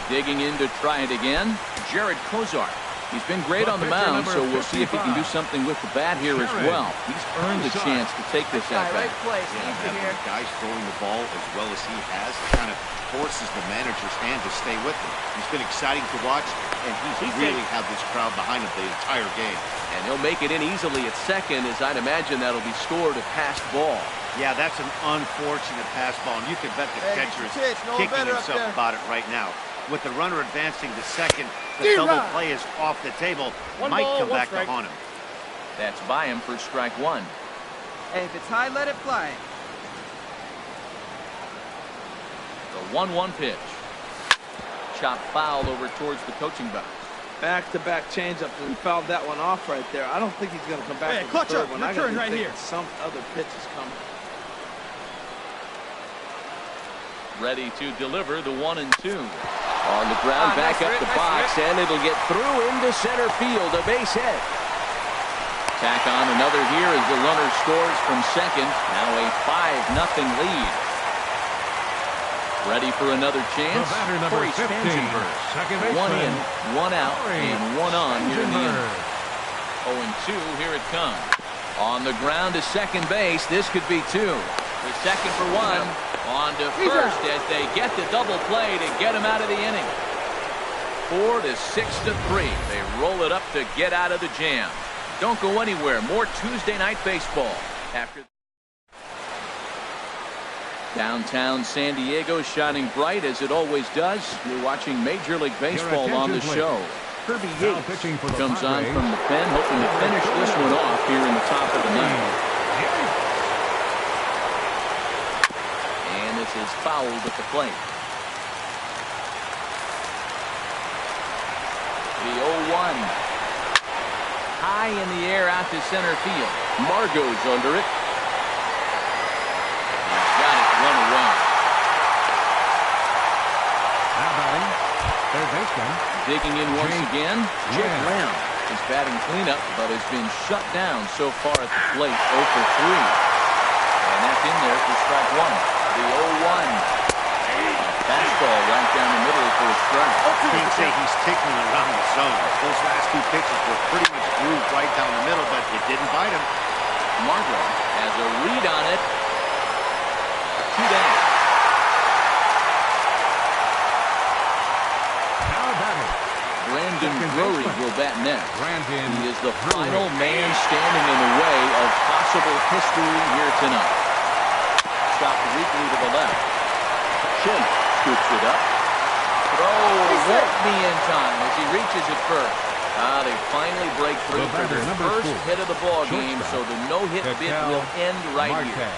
[SPEAKER 1] Digging in to try it again, Jared Kozar. He's been great on the mound, so we'll see if he can do something with the bat here as well. He's earned the chance to take this at bat.
[SPEAKER 6] Right place.
[SPEAKER 3] Yeah,
[SPEAKER 6] Easy
[SPEAKER 3] having
[SPEAKER 6] here.
[SPEAKER 3] guys throwing the ball as well as he has kind of forces the manager's hand to stay with him. He's been exciting to watch, and he's really had this crowd behind him the entire game.
[SPEAKER 1] And he'll make it in easily at second, as I'd imagine that'll be scored a passed ball.
[SPEAKER 3] Yeah, that's an unfortunate pass ball, and you can bet the catcher is
[SPEAKER 6] No
[SPEAKER 3] kicking
[SPEAKER 6] better up
[SPEAKER 3] himself
[SPEAKER 6] there.
[SPEAKER 3] about it right now. With the runner advancing to second, the double play is off the table. Might come back to haunt him.
[SPEAKER 1] That's by him for strike one.
[SPEAKER 6] Hey, if it's high, let it fly.
[SPEAKER 1] The 1-1 pitch. Chop foul over towards the coaching box.
[SPEAKER 2] Back-to-back changeups, and fouled that one off right there. I don't think he's going to come back
[SPEAKER 5] Hey,
[SPEAKER 2] with
[SPEAKER 5] clutch
[SPEAKER 2] the third
[SPEAKER 5] up.
[SPEAKER 2] one.
[SPEAKER 5] Your
[SPEAKER 2] I gotta
[SPEAKER 5] turn
[SPEAKER 2] be
[SPEAKER 5] right
[SPEAKER 2] thinking
[SPEAKER 5] here.
[SPEAKER 2] some other pitch is coming.
[SPEAKER 1] Ready to deliver the 1-2. On the ground, back
[SPEAKER 6] nice
[SPEAKER 1] up
[SPEAKER 6] rip,
[SPEAKER 1] the
[SPEAKER 6] nice
[SPEAKER 1] box,
[SPEAKER 6] rip.
[SPEAKER 1] and it'll get through into center field, a base hit. Tack on another here as the runner scores from second. Now a 5-0 lead. Ready for another chance?
[SPEAKER 4] The batter, number
[SPEAKER 1] Corey
[SPEAKER 4] 15,
[SPEAKER 1] Spangenberg.
[SPEAKER 4] second
[SPEAKER 1] One
[SPEAKER 4] baseman,
[SPEAKER 1] in, one out,
[SPEAKER 4] Corey
[SPEAKER 1] and one on here in the inning.
[SPEAKER 4] Spangenberg.
[SPEAKER 1] 0-2, here it comes. On the ground to second base, this could be two. The second for one. On to first as they get the double play to get him out of the inning. 4-6-3. They roll it up to get out of the jam. Don't go anywhere. More Tuesday night baseball after. Downtown San Diego shining bright as it always does. You're watching Major League Baseball on the show. Kirby
[SPEAKER 4] Now
[SPEAKER 1] Yates
[SPEAKER 4] pitching for the
[SPEAKER 1] comes on
[SPEAKER 4] Padres.
[SPEAKER 1] from the pen, hoping to finish this one off here in the top of the ninth. And this is fouled at the plate. The 0-1. High in the air out to center field. Margot's under it. He's got it run away.
[SPEAKER 4] Now batting, third baseman.
[SPEAKER 1] Digging in once
[SPEAKER 4] Jake
[SPEAKER 1] again, Jake
[SPEAKER 4] Lamb.
[SPEAKER 1] Lamb is batting cleanup, but has been shut down so far at the plate, 0 for 3. And that's in there for strike one. The 0-1. Fastball right down the middle for a strike.
[SPEAKER 3] Can't say he's tickling around the zone. Those last two pitches were pretty much grooved right down the middle, but it didn't bite him.
[SPEAKER 1] Margot has a read on it. 2 down.
[SPEAKER 4] Now batting,
[SPEAKER 1] Brandon Drury will bat next.
[SPEAKER 4] Brandon
[SPEAKER 1] He is the
[SPEAKER 4] Drury.
[SPEAKER 1] final man standing in the way of possible history here tonight. Chopped weakly to the left. Shin scoops it up. Throw won't be in time as he reaches it first. They finally break through
[SPEAKER 4] The
[SPEAKER 1] for
[SPEAKER 4] batter,
[SPEAKER 1] their
[SPEAKER 4] number
[SPEAKER 1] first
[SPEAKER 4] 4,
[SPEAKER 1] hit of the ball game, so
[SPEAKER 4] shortstop,
[SPEAKER 1] the no-hit bid
[SPEAKER 4] Joesph
[SPEAKER 1] will end right
[SPEAKER 4] Marcotte.
[SPEAKER 1] here.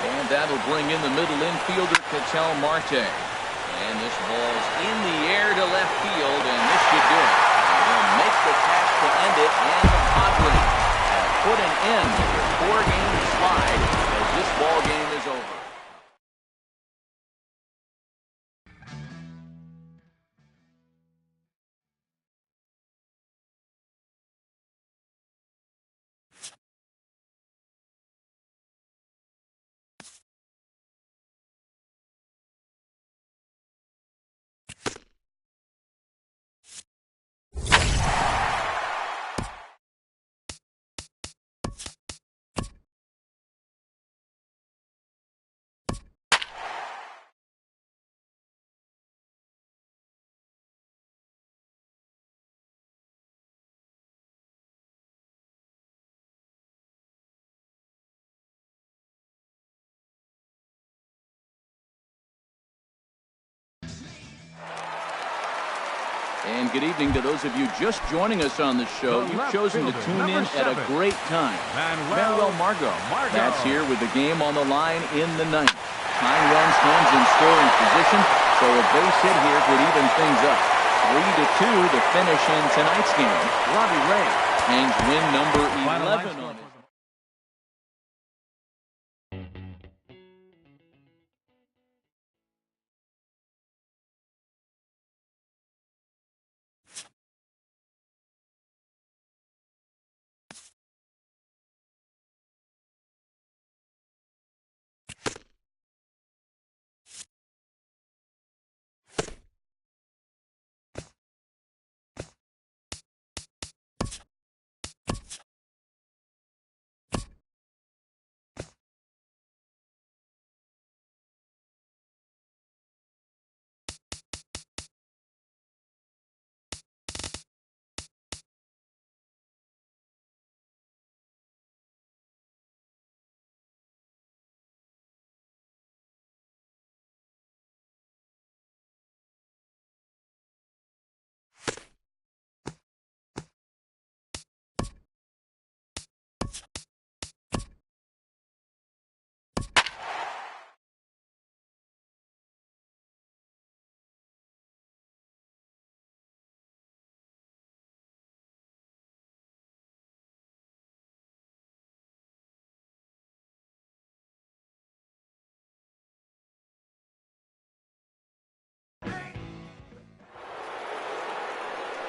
[SPEAKER 1] And that'll bring in the middle infielder, Ketel Marte. And this ball's in the air to left field, and this should do it. And they'll make the catch to end it, and the Padres have put an end to their 4-game slide as this ball game is over. And good evening to those of you just joining us on the show. You've chosen to tune in at a great time. Manuel Margot. That's here with the game on the line in the ninth. Tying runs hens in scoring position, so a base hit here could even things up. 3-2 the finish in tonight's game. Robbie Ray hangs win number 11 on it.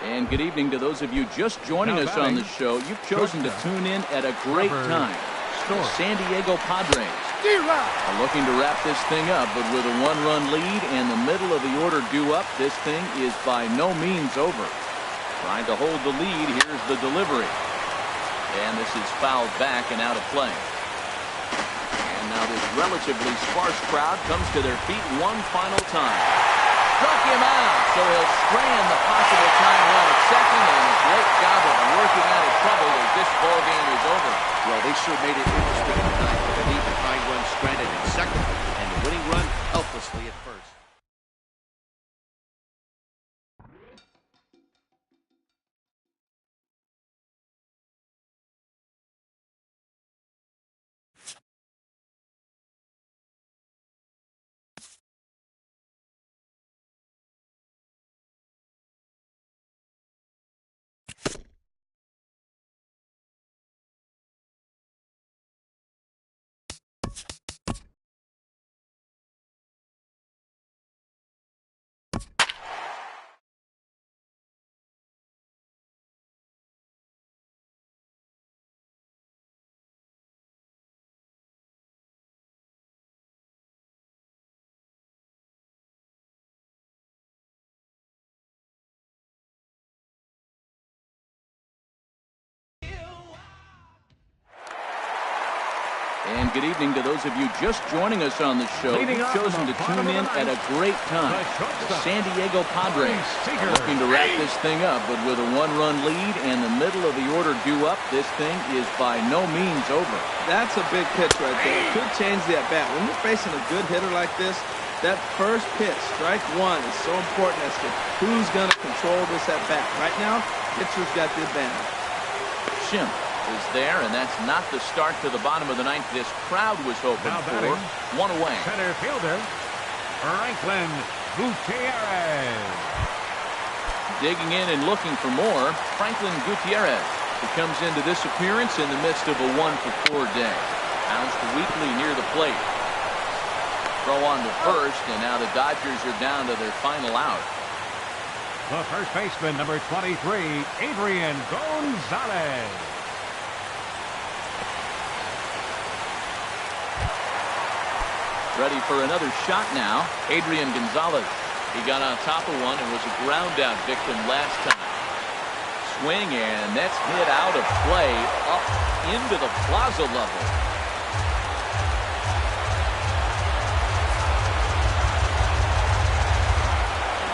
[SPEAKER 1] And good evening to those of you just joining us on the show. You've chosen to tune in at a great time. The San Diego Padres are looking to wrap this thing up, but with a one-run lead and the middle of the order due up, this thing is by no means over. Trying to hold the lead, here's the delivery. And this is fouled back and out of play. And now this relatively sparse crowd comes to their feet one final time. Struck him out, so he'll strand the possible tying run at second, and a great job of working out of trouble as this ball game is over.
[SPEAKER 3] Well, they sure made it interesting tonight with a neat tying run stranded at second, and the winning run helplessly at first.
[SPEAKER 1] And good evening to those of you just joining us on the show. You've chosen to tune in at a great time. The San Diego Padres are looking to wrap this thing up, but with a one-run lead and the middle of the order due up, this thing is by no means over.
[SPEAKER 2] That's a big pitch right there. Could change the at-bat. When you're facing a good hitter like this, that first pitch, strike one, is so important as to who's going to control this at-bat. Right now, pitcher's got the advantage.
[SPEAKER 1] Shim is there, and that's not the start to the bottom of the ninth this crowd was hoping for. One away.
[SPEAKER 4] Center fielder, Franklin Gutierrez.
[SPEAKER 1] Digging in and looking for more, Franklin Gutierrez, who comes into this appearance in the midst of a 1-for-4 day. Bounced weakly near the plate. Throw on to first, and now the Dodgers are down to their final out.
[SPEAKER 4] The first baseman, number 23, Adrian Gonzalez.
[SPEAKER 1] Ready for another shot now. Adrian Gonzalez. He got on top of one and was a ground out victim last time. Swing, and that's hit out of play up into the plaza level.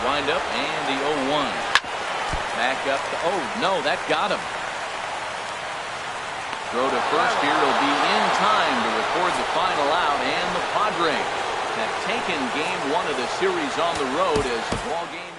[SPEAKER 1] Wind up and the 0-1. Back up to, oh no, that got him. Throw to first here will be in time to record the final out, and the Padres have taken game one of the series on the road as the ball game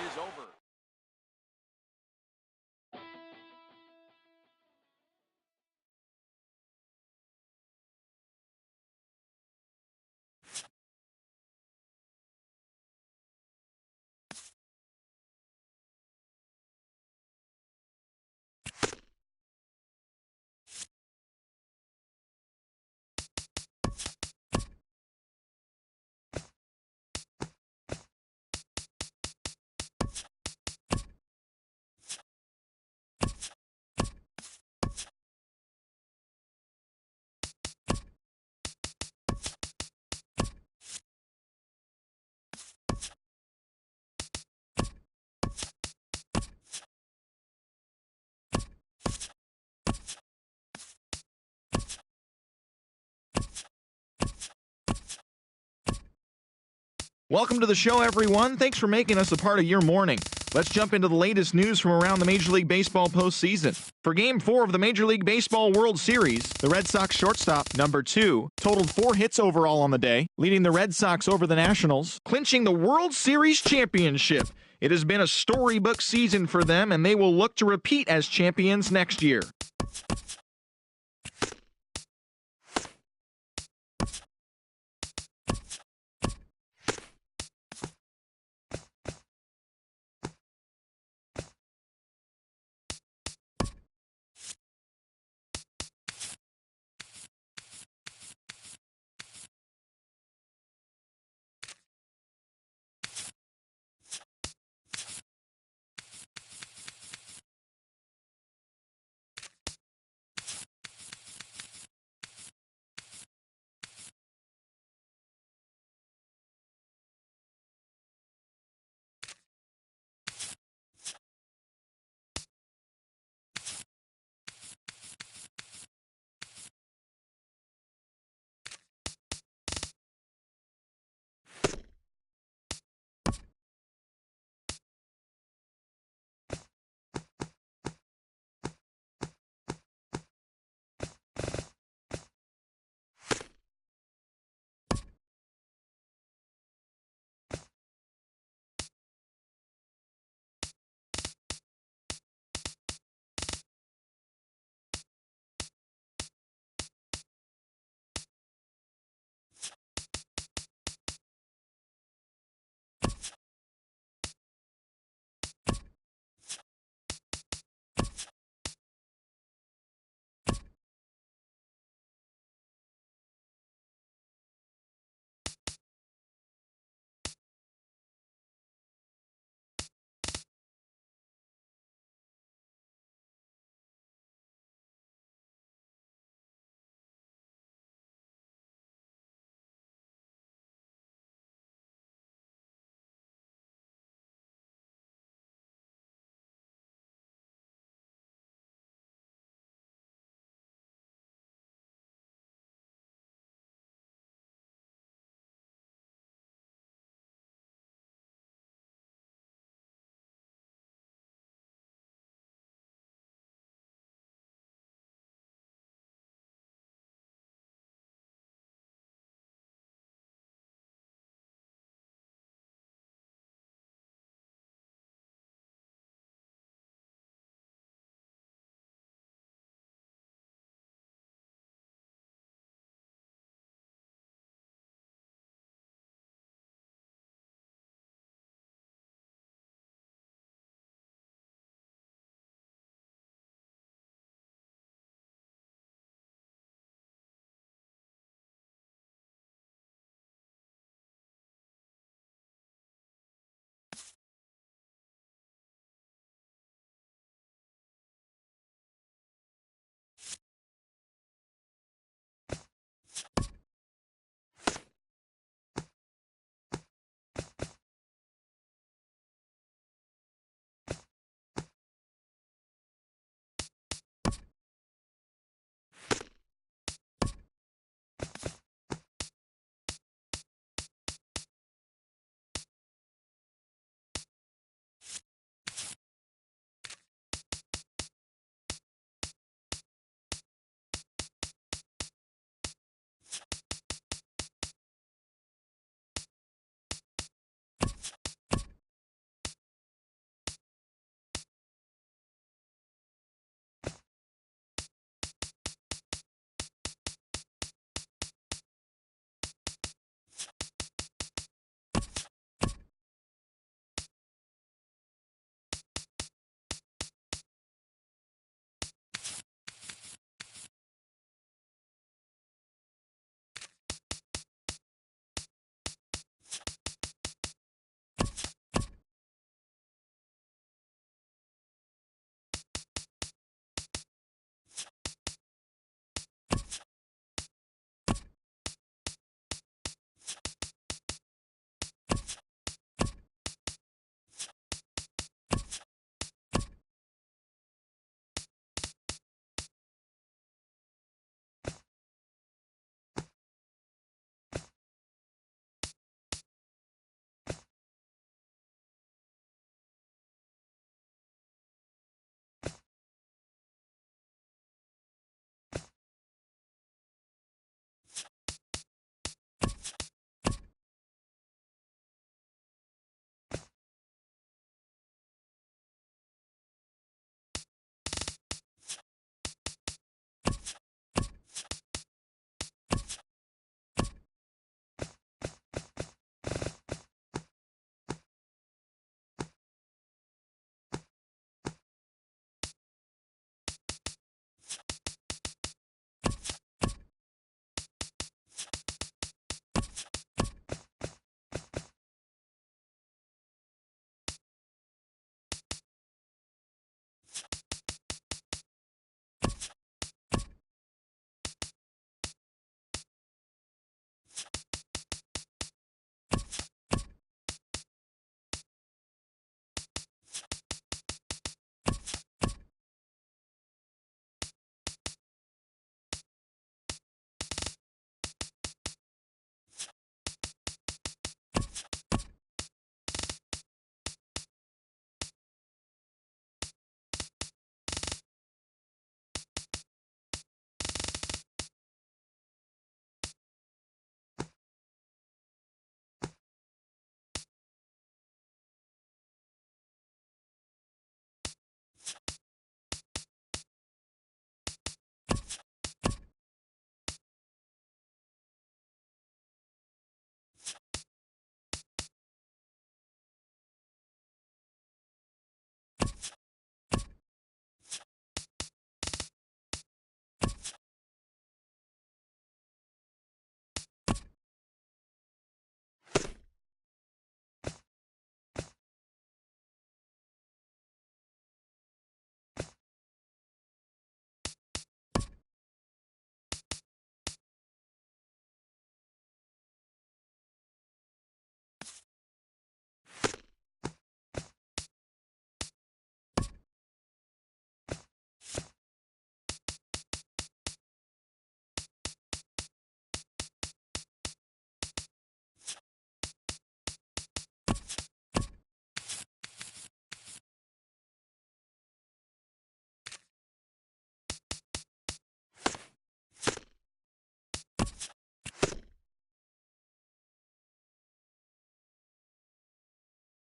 [SPEAKER 9] Welcome to the show, everyone. Thanks for making us a part of your morning. Let's jump into the latest news from around the Major League Baseball postseason. For Game 4 of the Major League Baseball World Series, the Red Sox shortstop, number 2, totaled 4 hits overall on the day, leading the Red Sox over the Nationals, clinching the World Series championship. It has been a storybook season for them, and they will look to repeat as champions next year.